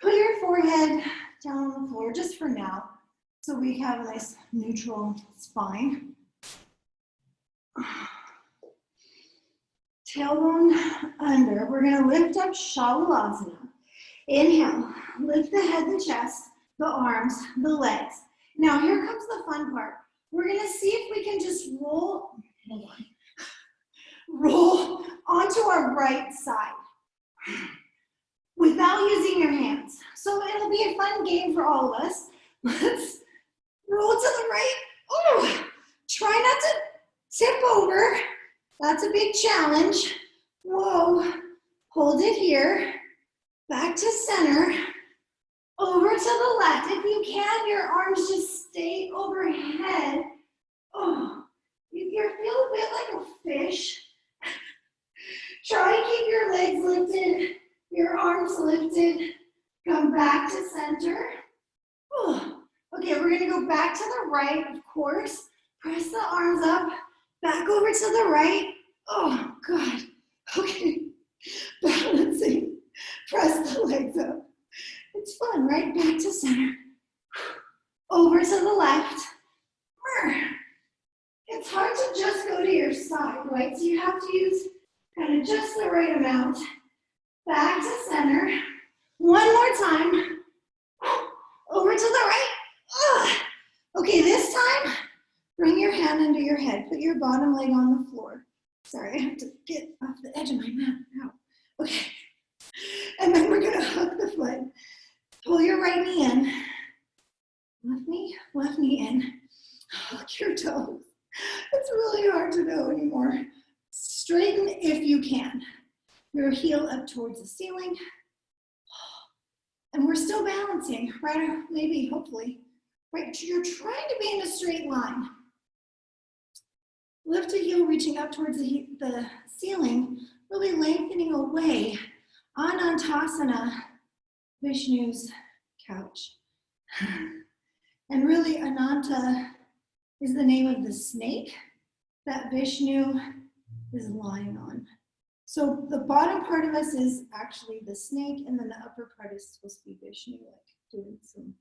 Put your forehead down on the floor just for now, so we have a nice neutral spine. Tailbone under. We're going to lift up Shavasana. Inhale, lift the head, the chest, the arms, the legs. Now here comes the fun part. We're going to see if we can just roll onto our right side without using your hands. So it'll be a fun game for all of us. Let's roll to the right. Oh, try not to tip over. That's a big challenge. Whoa, hold it here. Back to center. Over to the left. If you can, your arms just stay overhead. Oh, if you feel a bit like a fish, try and keep your legs lifted, your arms lifted. Come back to center. Oh. Okay, we're gonna go back to the right, of course. Press the arms up, back over to the right. Oh, God. Okay, balancing. Press the legs up. It's fun, right? Back to center. Over to the left. It's hard to just go to your side, right? So you have to use kind of just the right amount. Back to center. One more time. Over to the right. Okay, this time, bring your hand under your head. Put your bottom leg on the floor. Sorry, I have to get off the edge of my mat now. Okay. And then we're gonna hook the foot. Pull your right knee in. Left knee in. Hook your toes. It's really hard to know anymore. Straighten if you can. Your heel up towards the ceiling. And we're still balancing, right? Maybe, hopefully. Right, you're trying to be in a straight line. Lift a heel reaching up towards the ceiling, really lengthening away Anantasana, Vishnu's couch. And really, Ananta is the name of the snake that Vishnu is lying on. So the bottom part of us is actually the snake, and then the upper part is supposed to be Vishnu, like doing some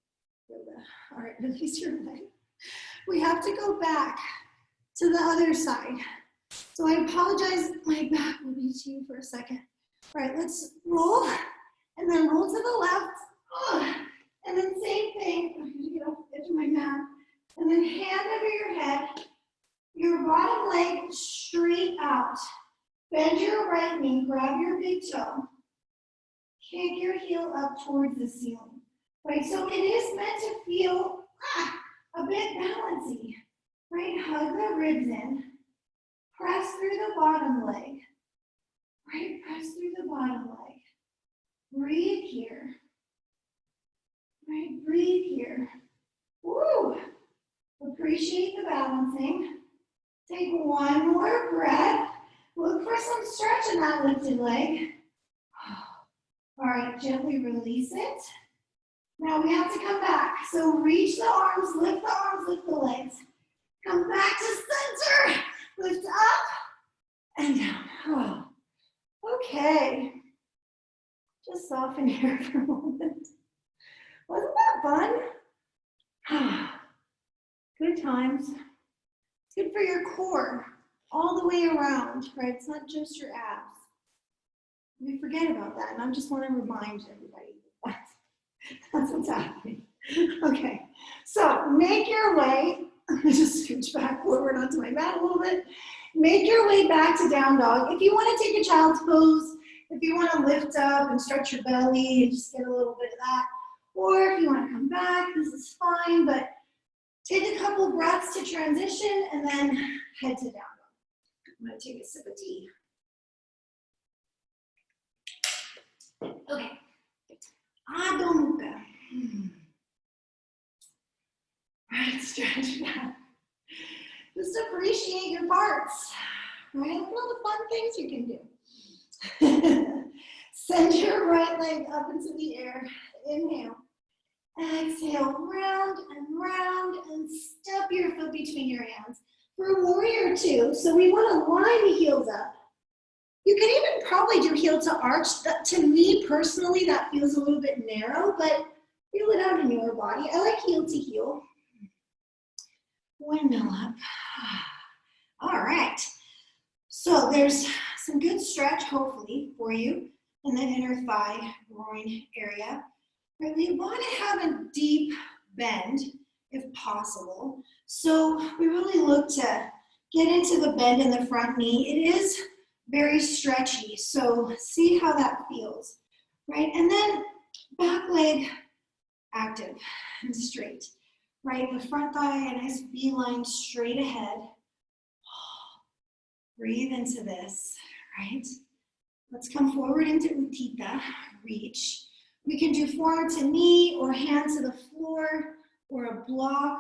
yoga. All right, release your leg. We have to go back to the other side. So I apologize, my back will be to you for a second. All right, let's roll, and then roll to the left. Oh, and then same thing, I'm gonna get off the edge of my mat. And then hand over your head, your bottom leg straight out. Bend your right knee, grab your big toe. Kick your heel up towards the ceiling. Right, so it is meant to feel a bit bouncy. Right, hug the ribs in. Press through the bottom leg. Right, press through the bottom leg. Breathe here. Right, breathe here. Woo! Appreciate the balancing. Take one more breath. Look for some stretch in that lifted leg. All right, gently release it. Now we have to come back. So reach the arms, lift the legs. Come back to center. Lift up and down. Oh. Okay. Just soften here for a moment. Wasn't that fun? Good times. It's good for your core all the way around, right? It's not just your abs. We forget about that, and I just want to remind everybody that's what's happening. Okay, so make your way. I'm going to just scooch back forward onto my mat a little bit. Make your way back to down dog. If you want to take a child's pose, if you want to lift up and stretch your belly and just get a little bit of that, or if you want to come back, this is fine, but take a couple breaths to transition and then head to down dog. I'm going to take a sip of tea. Okay. Adho Mukha. Right, stretch back. Just appreciate your parts. Right, look at all the fun things you can do. Send your right leg up into the air. Inhale. Exhale, round and step your foot between your hands. For warrior two, so we want to line the heels up. You can even probably do heel to arch. That, to me personally, that feels a little bit narrow, but feel it out in your body. I like heel to heel. Windmill up. All right. So there's some good stretch, hopefully, for you in the inner thigh, groin area. Right, we want to have a deep bend, if possible. So we really look to get into the bend in the front knee. It is very stretchy, so see how that feels, right? And then back leg active and straight, right? The front thigh, a nice V-line straight ahead. Breathe into this, right? Let's come forward into Utthita, reach. We can do forearm to knee or hand to the floor or a block.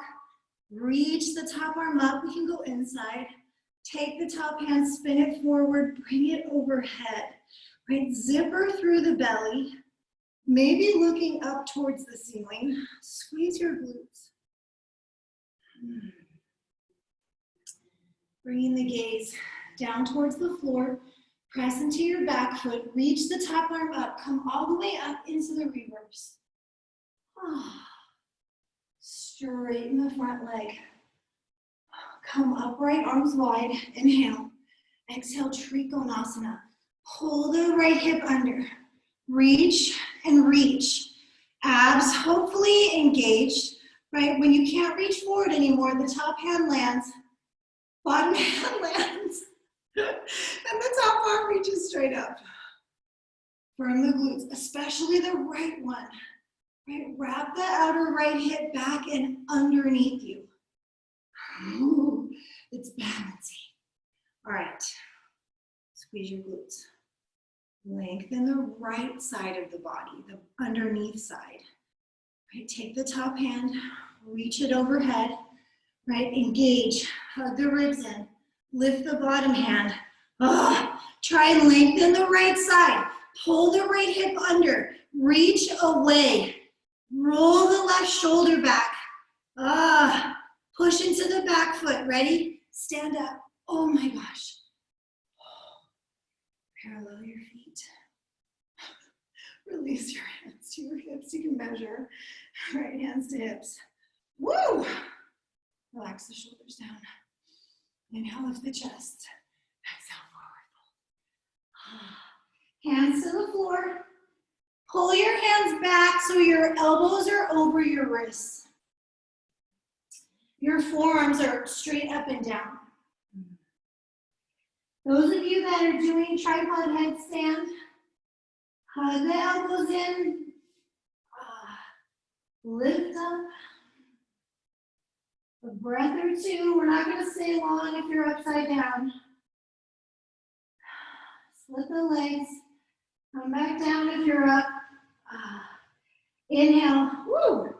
Reach the top arm up. We can go inside. Take the top hand, spin it forward, bring it overhead. Right? Zipper through the belly. Maybe looking up towards the ceiling. Squeeze your glutes. Bringing the gaze down towards the floor. Press into your back foot, reach the top arm up, come all the way up into the reverse. Straighten the front leg. Come upright, arms wide, inhale. Exhale, Trikonasana. Pull the right hip under. Reach and reach. Abs hopefully engaged, right? When you can't reach forward anymore, the top hand lands, bottom hand lands. And the top arm reaches straight up. Firm the glutes, especially the right one. Right? Wrap the outer right hip back and underneath you. Ooh, it's balancing. All right. Squeeze your glutes. Lengthen the right side of the body, the underneath side. Right? Take the top hand, reach it overhead. Right? Engage. Hug the ribs in. Lift the bottom hand. Try and lengthen the right side. Pull the right hip under. Reach away. Roll the left shoulder back. Push into the back foot. Ready? Stand up. Oh my gosh. Parallel your feet. Release your hands to your hips. You can measure. Right hands to hips. Woo! Relax the shoulders down. Inhale, lift the chest. Exhale, forward. Hands to the floor. Pull your hands back so your elbows are over your wrists. Your forearms are straight up and down. Those of you that are doing tripod headstand, hug the elbows in. Lift up. A breath or two. We're not going to stay long if you're upside down. Split the legs. Come back down if you're up. Inhale. Woo.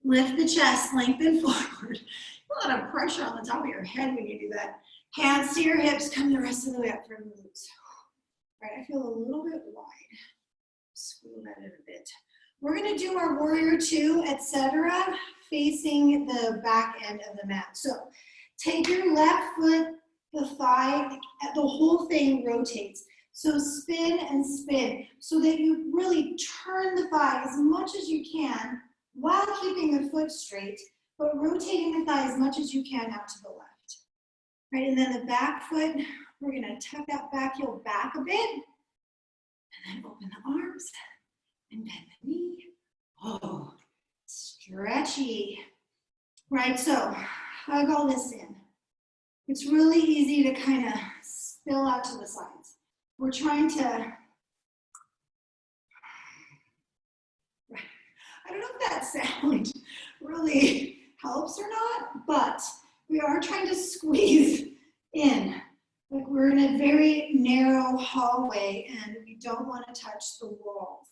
Lift the chest. Lengthen forward. A lot of pressure on the top of your head when you do that. Hands to your hips. Come the rest of the way up for glutes. All right, I feel a little bit wide. Squeeze that in a bit. We're going to do our warrior two, etc., facing the back end of the mat. So take your left foot, the thigh, the whole thing rotates. So spin and spin so that you really turn the thigh as much as you can while keeping the foot straight, but rotating the thigh as much as you can out to the left. Right, and then the back foot, we're going to tuck that back heel back a bit, and then open the arms. And bend the knee. Oh, stretchy. Right, so hug all this in. It's really easy to kind of spill out to the sides. We're trying to, I don't know if that sound really helps or not, but we are trying to squeeze in. Like we're in a very narrow hallway and we don't want to touch the walls.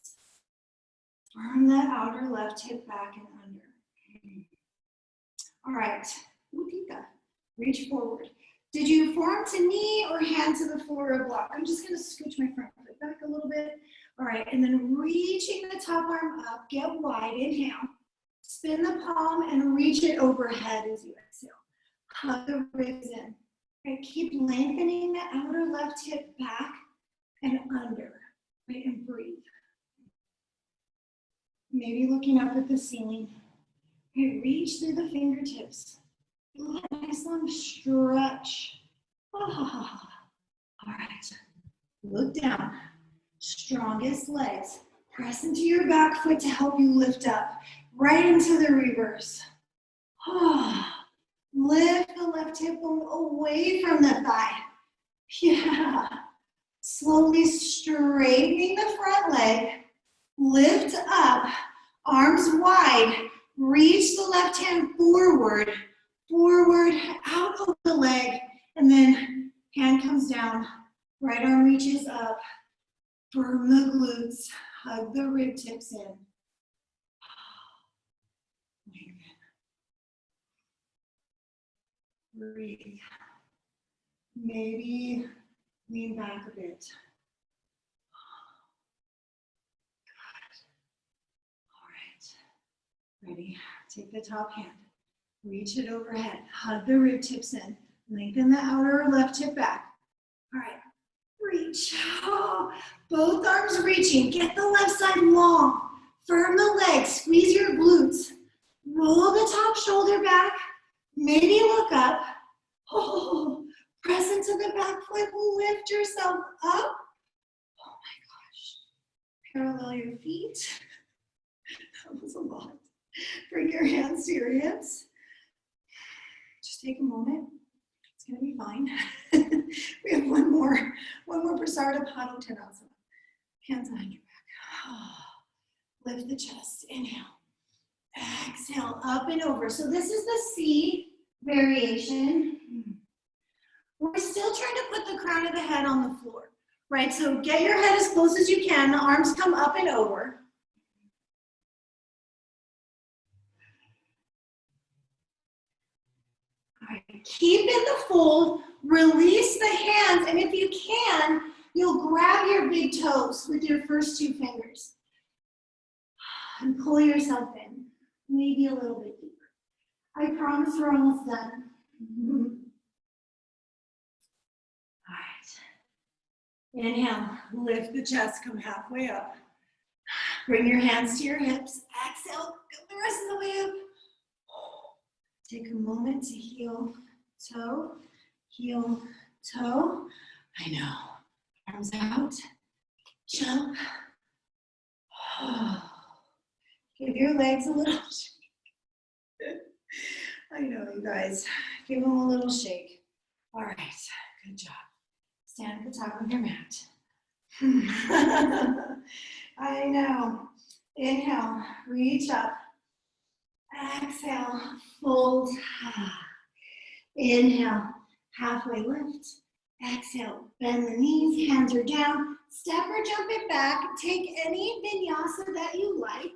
Firm that outer left hip back and under. All right, Upika, reach forward. Did you forearm to knee or hand to the floor or block? I'm just gonna scooch my front foot back a little bit. All right, and then reaching the top arm up, get wide, inhale. Spin the palm and reach it overhead as you exhale. Hug the ribs in. Right, keep lengthening the outer left hip back and under, right, and breathe. Maybe looking up at the ceiling. Okay, reach through the fingertips. Nice long stretch. All right, look down. Strongest legs. Press into your back foot to help you lift up. Right into the reverse. Lift the left hip bone away from the thigh. Yeah. Slowly straightening the front leg. Lift up, arms wide, reach the left hand forward, out of the leg, and then hand comes down, right arm reaches up, firm the glutes, hug the rib tips in. Breathe. Maybe lean back a bit. Ready? Take the top hand, reach it overhead, hug the rib tips in, lengthen the outer left hip back. All right, reach. Both arms reaching, get the left side long, firm the legs, squeeze your glutes, roll the top shoulder back, maybe look up. Press into the back foot, lift yourself up. Oh my gosh, parallel your feet. That was a lot. Bring your hands to your hips. Just take a moment. It's gonna be fine. We have one more Prasarda Padottanasana. Hands behind your back. Lift the chest. Inhale. Exhale. Up and over. So this is the C variation. We're still trying to put the crown of the head on the floor, right? So get your head as close as you can. The arms come up and over. Keep in the fold, release the hands, and if you can, You'll grab your big toes with your first two fingers and pull yourself in, maybe a little bit deeper. I promise we're almost done. All right. Inhale, lift the chest, come halfway up. Bring your hands to your hips. Exhale, go the rest of the way up. Take a moment to heel, toe, heel, toe. I know. Arms out. Jump. Give your legs a little shake. I know, you guys. Give them a little shake. All right. Good job. Stand at the top of your mat. I know. Inhale, reach up. Exhale, fold. Inhale, halfway lift. Exhale, bend the knees, hands are down. Step or jump it back. Take any vinyasa that you like.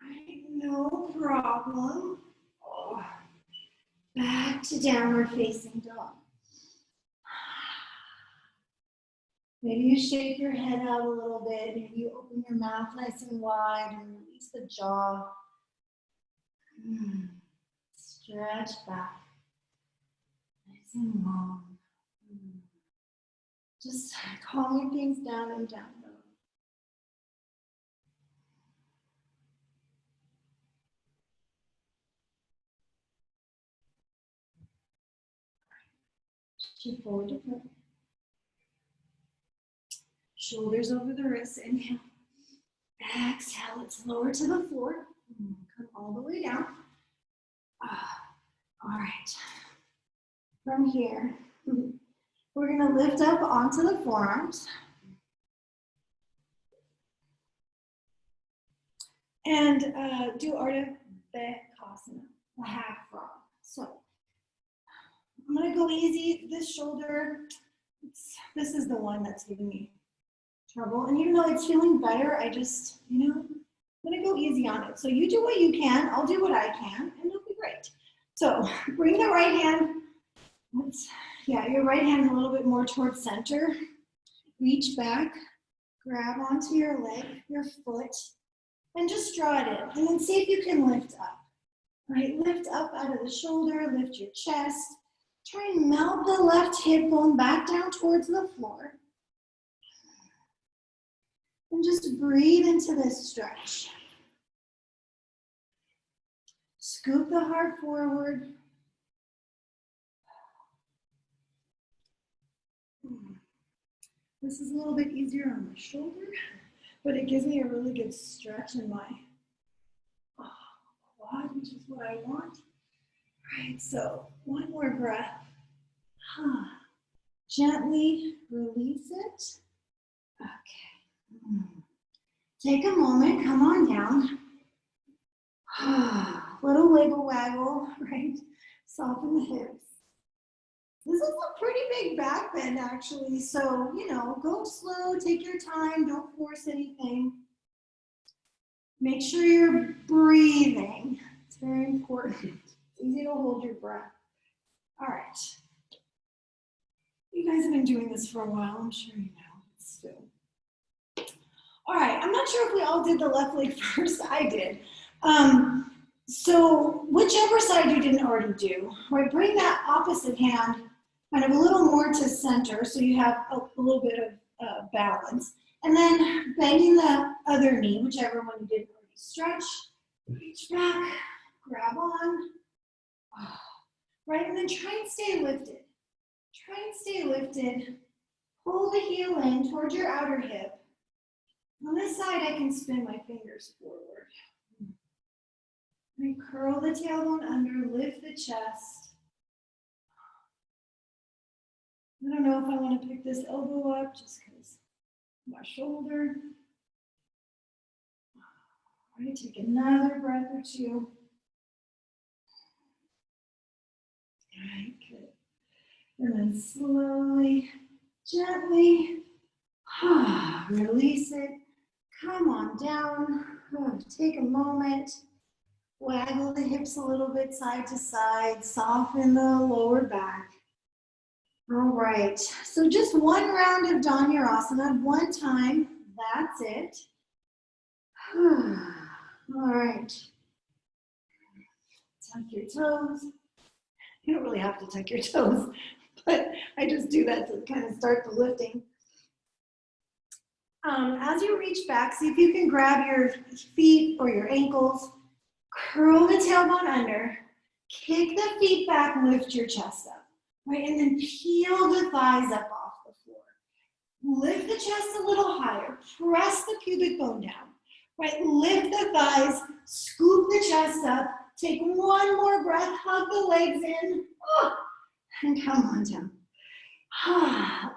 Right, no problem. Back to downward facing dog. Maybe you shake your head out a little bit. Maybe you open your mouth nice and wide and release the jaw. Stretch back. Nice and long. Just calming things down and down. Shift forward to foot. Shoulders over the wrists. Inhale. Exhale. Let's lower to the floor. Come all the way down. All right. From here, we're going to lift up onto the forearms. And do Ardha Vasana, a half frog. So I'm going to go easy. This shoulder, this is the one that's giving me trouble. And even though it's feeling better, I just, I'm going to go easy on it. So you do what you can. I'll do what I can, and it'll be great. So bring the right hand. Your right hand a little bit more towards center. Reach back. Grab onto your leg, your foot, and just draw it in. And then see if you can lift up. Right, lift up out of the shoulder, lift your chest. Try and melt the left hip bone back down towards the floor. And just breathe into this stretch. Scoop the heart forward. This is a little bit easier on my shoulder, but it gives me a really good stretch in my quad, which is what I want. All right, so one more breath. Gently release it. Okay. Take a moment, come on down. Little wiggle waggle, right? Soften the hips. This is a pretty big back bend actually, so, go slow, take your time, don't force anything. Make sure you're breathing. It's very important. It's easy to hold your breath. All right. You guys have been doing this for a while, I'm sure you know. Still. All right, I'm not sure if we all did the left leg first. I did. So whichever side you didn't already do, right, bring that opposite hand kind of a little more to center so you have a little bit of balance. And then bending the other knee, whichever one you didn't already stretch, reach back, grab on, right, and then try and stay lifted. Try and stay lifted. Pull the heel in towards your outer hip. On this side, I can spin my fingers forward. And curl the tailbone under, lift the chest. I don't know if I want to pick this elbow up just because my shoulder. All right, take another breath or two. All right, good. And then slowly, gently, release it. Come on down. Take a moment. Waggle the hips a little bit side to side. Soften the lower back. All right, so just one round of Dhanurasana, one time, that's it. All right, tuck your toes. You don't really have to tuck your toes, but I just do that to kind of start the lifting. As you reach back, see if you can grab your feet or your ankles, curl the tailbone under, kick the feet back, lift your chest up, right? And then peel the thighs up off the floor. Lift the chest a little higher, press the pubic bone down, right? Lift the thighs, scoop the chest up, take one more breath, hug the legs in, and come on down.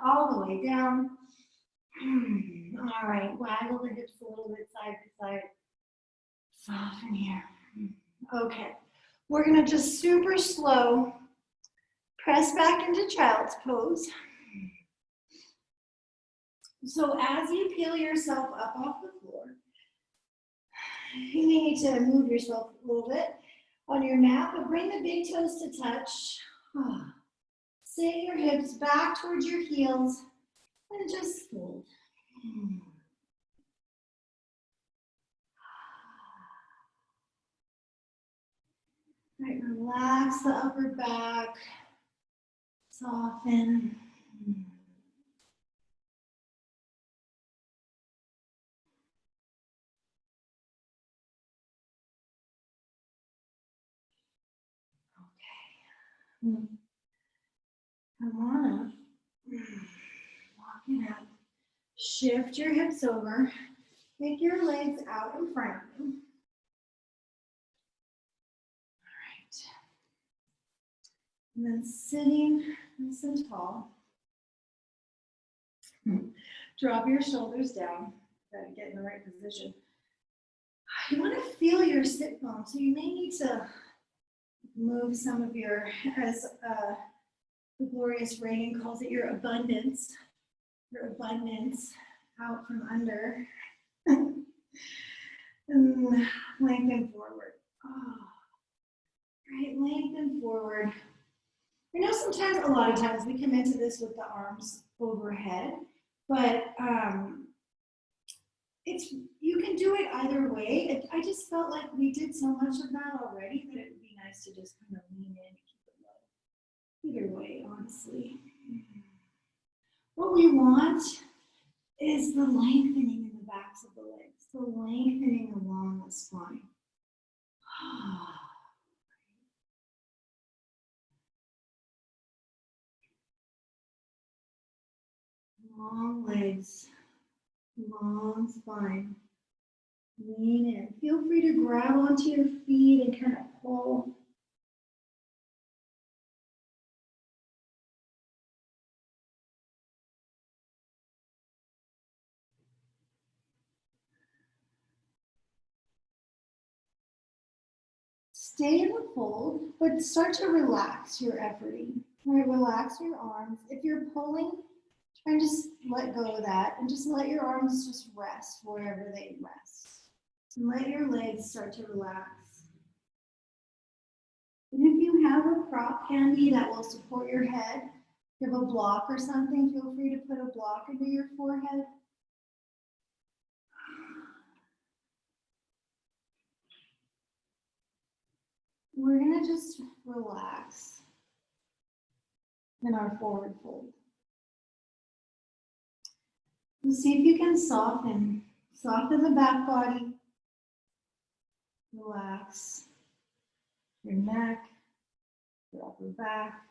All the way down. All right, waggle the hips a little bit side to side. Soften here. Okay, we're gonna just super slow press back into child's pose. So as you peel yourself up off the floor, you may need to move yourself a little bit on your mat, but bring the big toes to touch. Sit your hips back towards your heels and just fold. All right, relax the upper back, soften. Okay. Come on up. Walking up. Shift your hips over. Take your legs out in front of you. All right. And then sitting nice and tall. Drop your shoulders down. Gotta get in the right position. You want to feel your sit bone, so you may need to move some of your, as the glorious Reagan calls it, your abundance out from under. And lengthen forward. Right, lengthen forward. I know sometimes, a lot of times, we come into this with the arms overhead, but you can do it either way. I just felt like we did so much of that already that it would be nice to just kind of lean in and keep it low. Either way, honestly. What we want is the lengthening in the backs of the legs, the lengthening along the spine. Long legs, long spine. Lean in. Feel free to grab onto your feet and kind of pull. Stay in the fold, but start to relax your efforting. All right, relax your arms. If you're pulling, try and just let go of that and just let your arms just rest wherever they rest. And let your legs start to relax. And if you have a prop handy that will support your head, if you have a block or something, feel free to put a block into your forehead. We're gonna just relax in our forward fold. And see if you can soften the back body. Relax your neck, your upper back.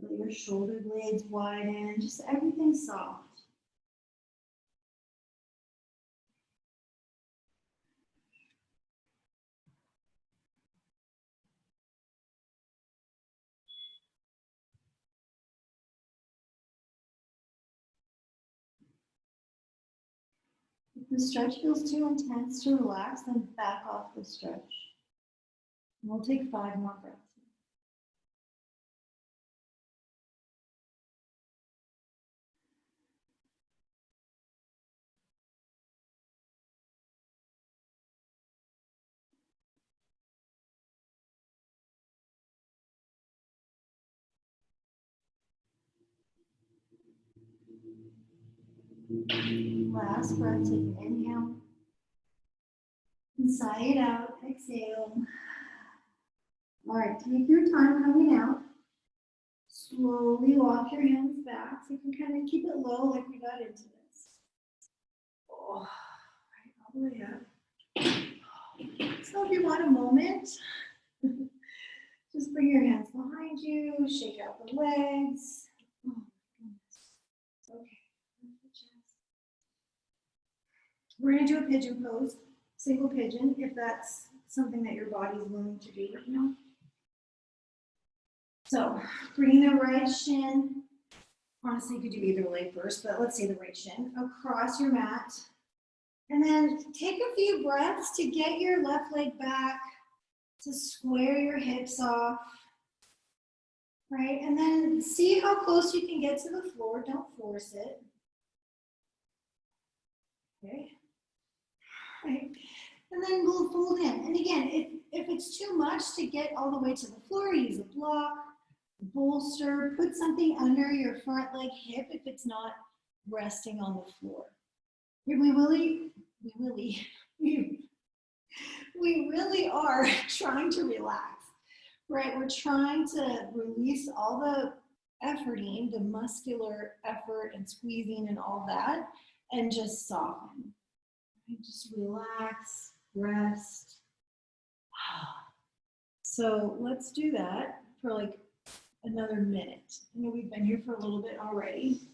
Let your shoulder blades widen, just everything soft. If the stretch feels too intense to relax, then back off the stretch. And we'll take 5 more breaths. Last breath, take an inhale. And sigh it out, exhale. All right, take your time coming out. Slowly walk your hands back so you can kind of keep it low like we got into this. Oh, right, all the way up. So if you want a moment, just bring your hands behind you, shake out the legs. Oh, goodness. Okay. We're going to do a pigeon pose, single pigeon, if that's something that your body is willing to do right now. So bring the right shin. Honestly, you could do either leg first, but let's say the right shin across your mat. And then take a few breaths to get your left leg back, to square your hips off. Right, and then see how close you can get to the floor. Don't force it. Okay. Right. And then we'll fold in. And again, if it's too much to get all the way to the floor, use a block, bolster, put something under your front leg hip if it's not resting on the floor. We really are trying to relax. Right, we're trying to release all the efforting, the muscular effort and squeezing and all that, and just soften. Right? Just relax, rest. So let's do that for like another minute. I know we've been here for a little bit already.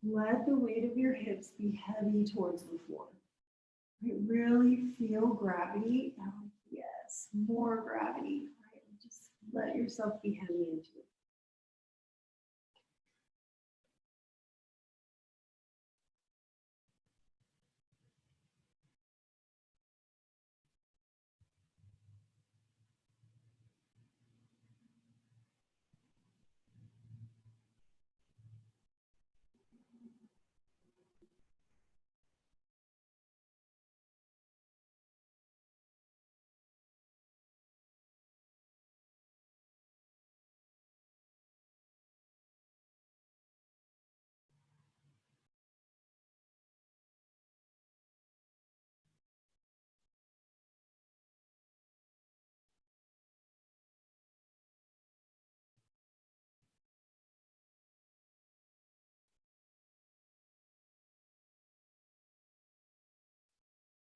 Let the weight of your hips be heavy towards the floor. Right? Really feel gravity. Oh, yes, more gravity. Right? Just let yourself be heavy into it.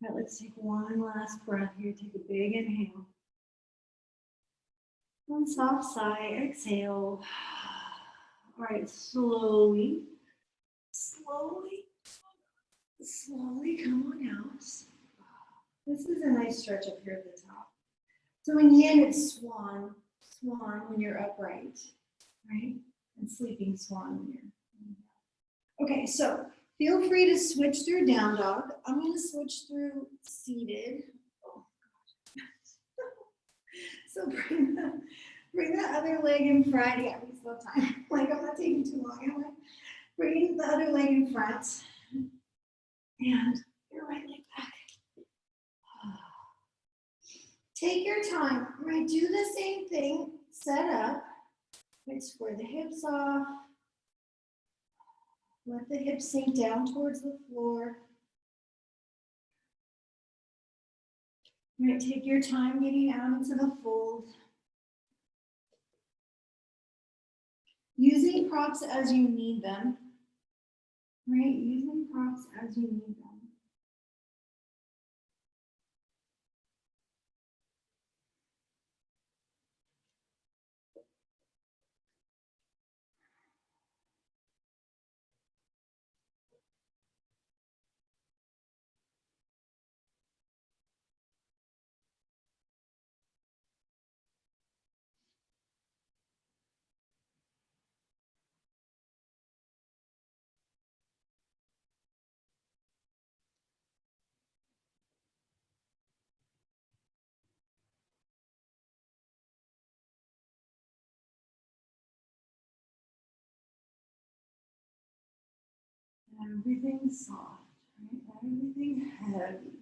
All right, let's take one last breath here. Take a big inhale. One soft sigh, exhale. All right, slowly come on out. This is a nice stretch up here at the top. So in yin, it's swan when you're upright, right? And sleeping swan when you're. Okay, so feel free to switch through down dog. I'm going to switch through seated. Oh, God. So bring the other leg in front. Yeah, we still have time. Like, I'm not taking too long, am I? Bring the other leg in front. And your right leg back. Take your time, right? Do the same thing. Set up. Right, square the hips off. Let the hips sink down towards the floor. Right, take your time getting out into the fold. Using props as you need them. Right, using props as you need them. Everything soft, right? Everything heavy.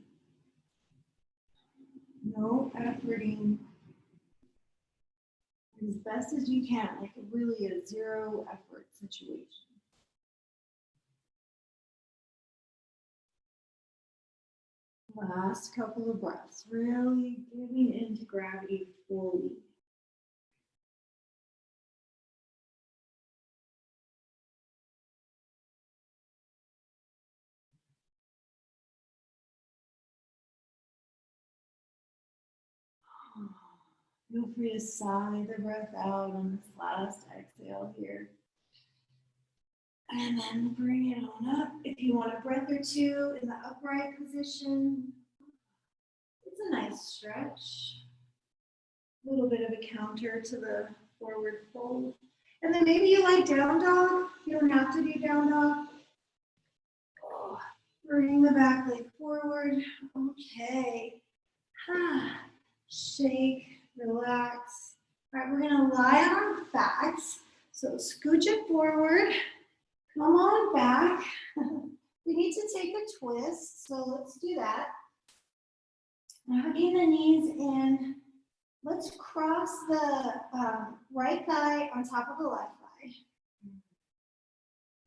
No efforting. As best as you can, like really a zero effort situation. Last couple of breaths, really giving into gravity fully. Feel free to sigh the breath out on this last exhale here. And then bring it on up. If you want a breath or two in the upright position, it's a nice stretch. A little bit of a counter to the forward fold. And then maybe you like down dog. You don't have to do down dog. Oh, bring the back leg forward. Okay. Shake, relax. All right, we're gonna lie on our backs. So scooch it forward. Come on back. We need to take a twist, so let's do that. Hugging the knees in. Let's cross the right thigh on top of the left thigh.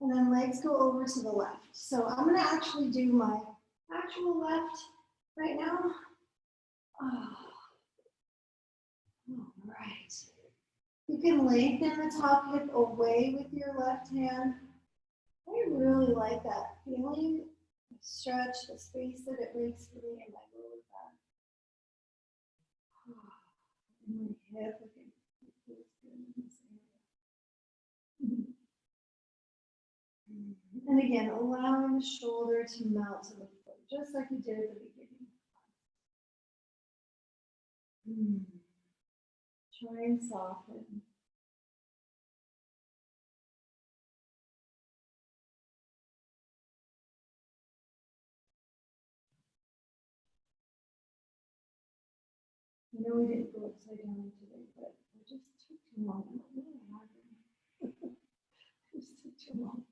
And then legs go over to the left. So I'm gonna actually do my actual left right now. Oh. All right. You can lengthen the top hip away with your left hand. I really like that feeling, the stretch, the space that it makes for me in my lower back. And my hip, okay. And again, allowing the shoulder to melt to the foot, just like you did at the beginning. Try and soften. I know we didn't go upside down today, but it just took too long. I don't know what happened. It just took too long.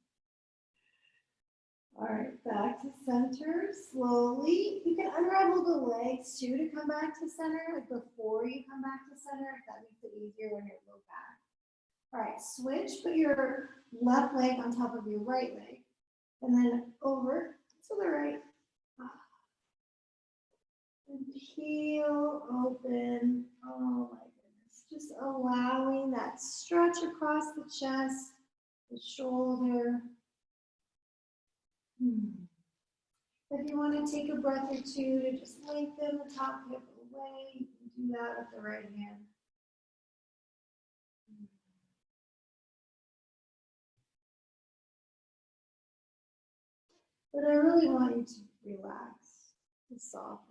All right, back to center slowly. You can unravel the legs too to come back to center, like before you come back to center, if that makes it easier when you're low back. All right, switch, put your left leg on top of your right leg, and then over to the right. And heel, open. Oh my goodness. Just allowing that stretch across the chest, the shoulder. If you want to take a breath or two to just lengthen the top hip away, you can do that with the right hand. But I really want you to relax, to soften.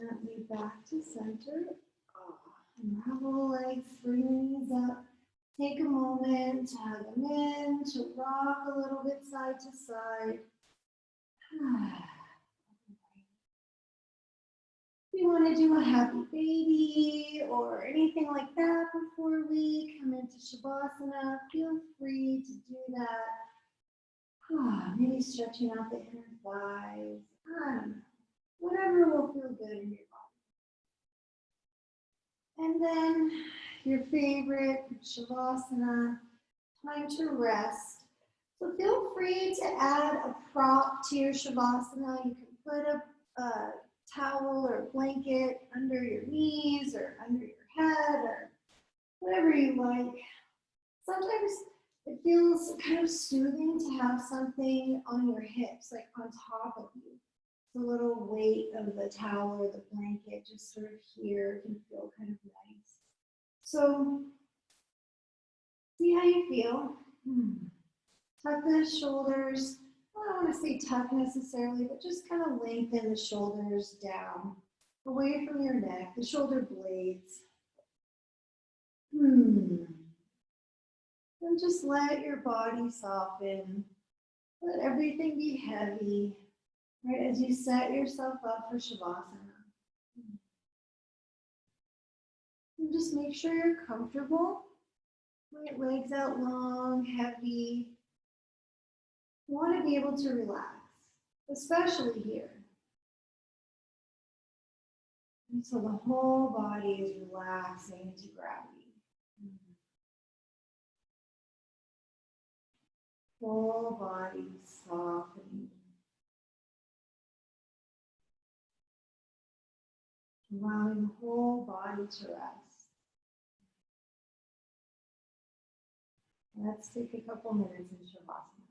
Gently back to center. Unravel the legs, bring the knees up. Take a moment to hug them in, to rock a little bit side to side. If you want to do a happy baby or anything like that before we come into Shavasana, feel free to do that. Maybe stretching out the inner thighs. I don't know. Whatever will feel good in your body. And then your favorite Shavasana, time to rest. So feel free to add a prop to your Shavasana. You can put a towel or blanket under your knees or under your head or whatever you like. Sometimes it feels kind of soothing to have something on your hips, like on top of you. The little weight of the towel or the blanket just sort of here can feel kind of nice. So see how you feel. Tuck the shoulders. I don't want to say tuck necessarily, but just kind of lengthen the shoulders down, away from your neck, the shoulder blades. And just let your body soften. Let everything be heavy, right, as you set yourself up for Shavasana. And just make sure you're comfortable. Right, legs out long, heavy. You want to be able to relax, especially here. And so the whole body is relaxing into gravity. Whole body softening. Allowing the whole body to rest. Let's take a couple minutes in Shavasana.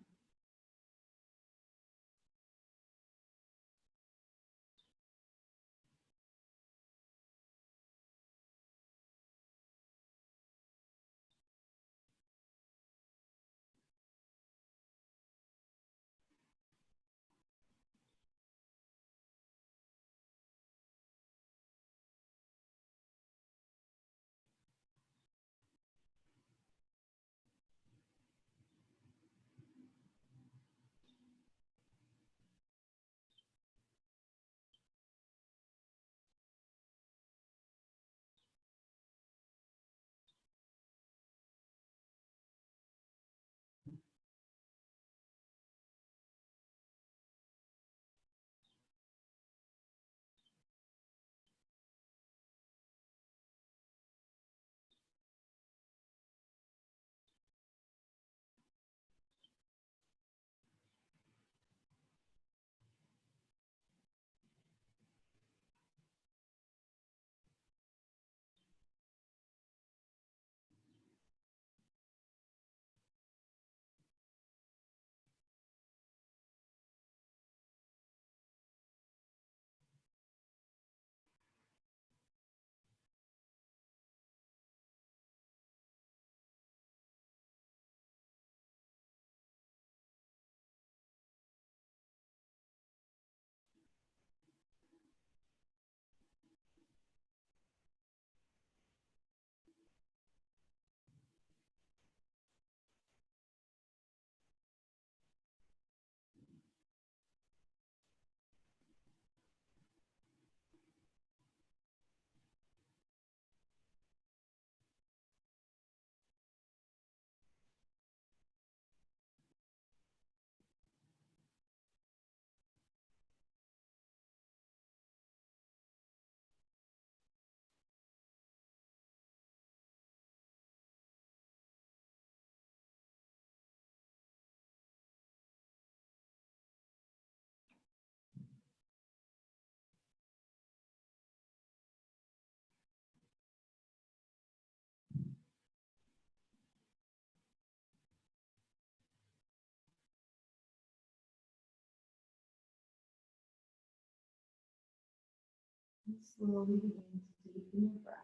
And slowly begin to deepen your breath.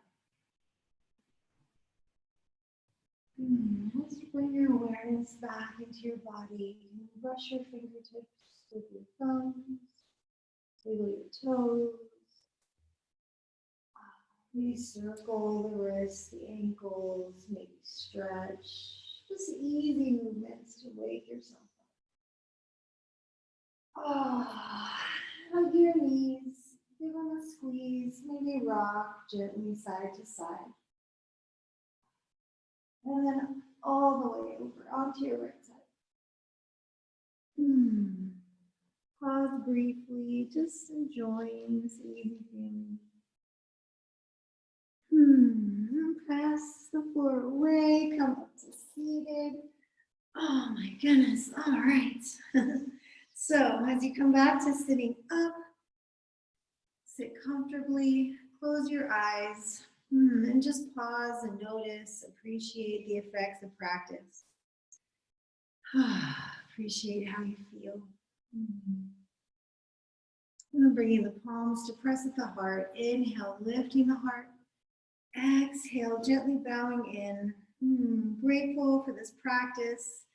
Let's bring your awareness back into your body. Brush your fingertips with your thumbs. Wiggle your toes. Maybe circle the wrists, the ankles, maybe stretch. Just easy movements to wake yourself up. Hug your knees. Give them a squeeze. Maybe rock gently side to side. And then all the way over onto your right side. Pause briefly, just enjoying this easy feeling. Press the floor away, come up to seated. Oh my goodness, all right. So as you come back to sitting up, sit comfortably, close your eyes, and just pause and notice, appreciate the effects of practice. Appreciate how you feel. And bringing the palms to press at the heart. Inhale, lifting the heart. Exhale, gently bowing in. Grateful for this practice.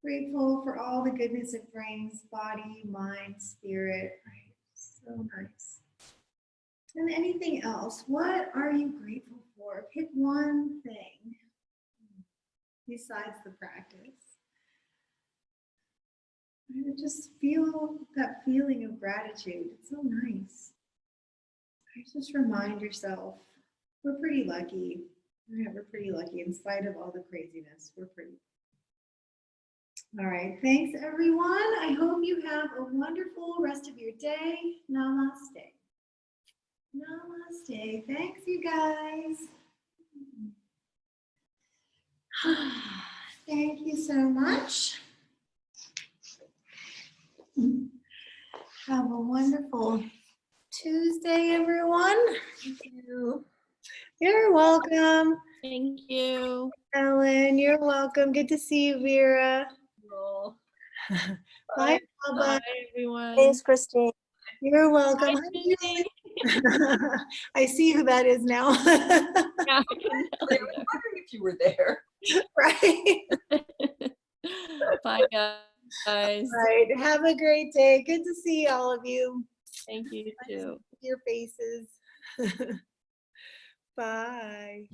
Grateful for all the goodness it brings, body, mind, spirit. Right? So nice. And anything else? What are you grateful for? Pick one thing. besides the practice. And just feel that feeling of gratitude. It's so nice. Just remind yourself, we're pretty lucky. Yeah, we're pretty lucky in spite of all the craziness. We're pretty. All right, thanks everyone. I hope you have a wonderful rest of your day. Namaste. Namaste. Thanks, you guys. Thank you so much. Have a wonderful Tuesday, everyone. Thank you. You're welcome. Thank you. Ellen, you're welcome. Good to see you, Vera. Cool. Bye, Baba. Bye, everyone. Thanks, Christine. You're welcome. Bye, Hi, Susie. Julie. I see who that is now. Yeah, I can I was wondering if you were there. Right. tell. Bye, guys. Right. Have a great day. Good to see all of you. Thank you, Nice to too. see your faces. Bye.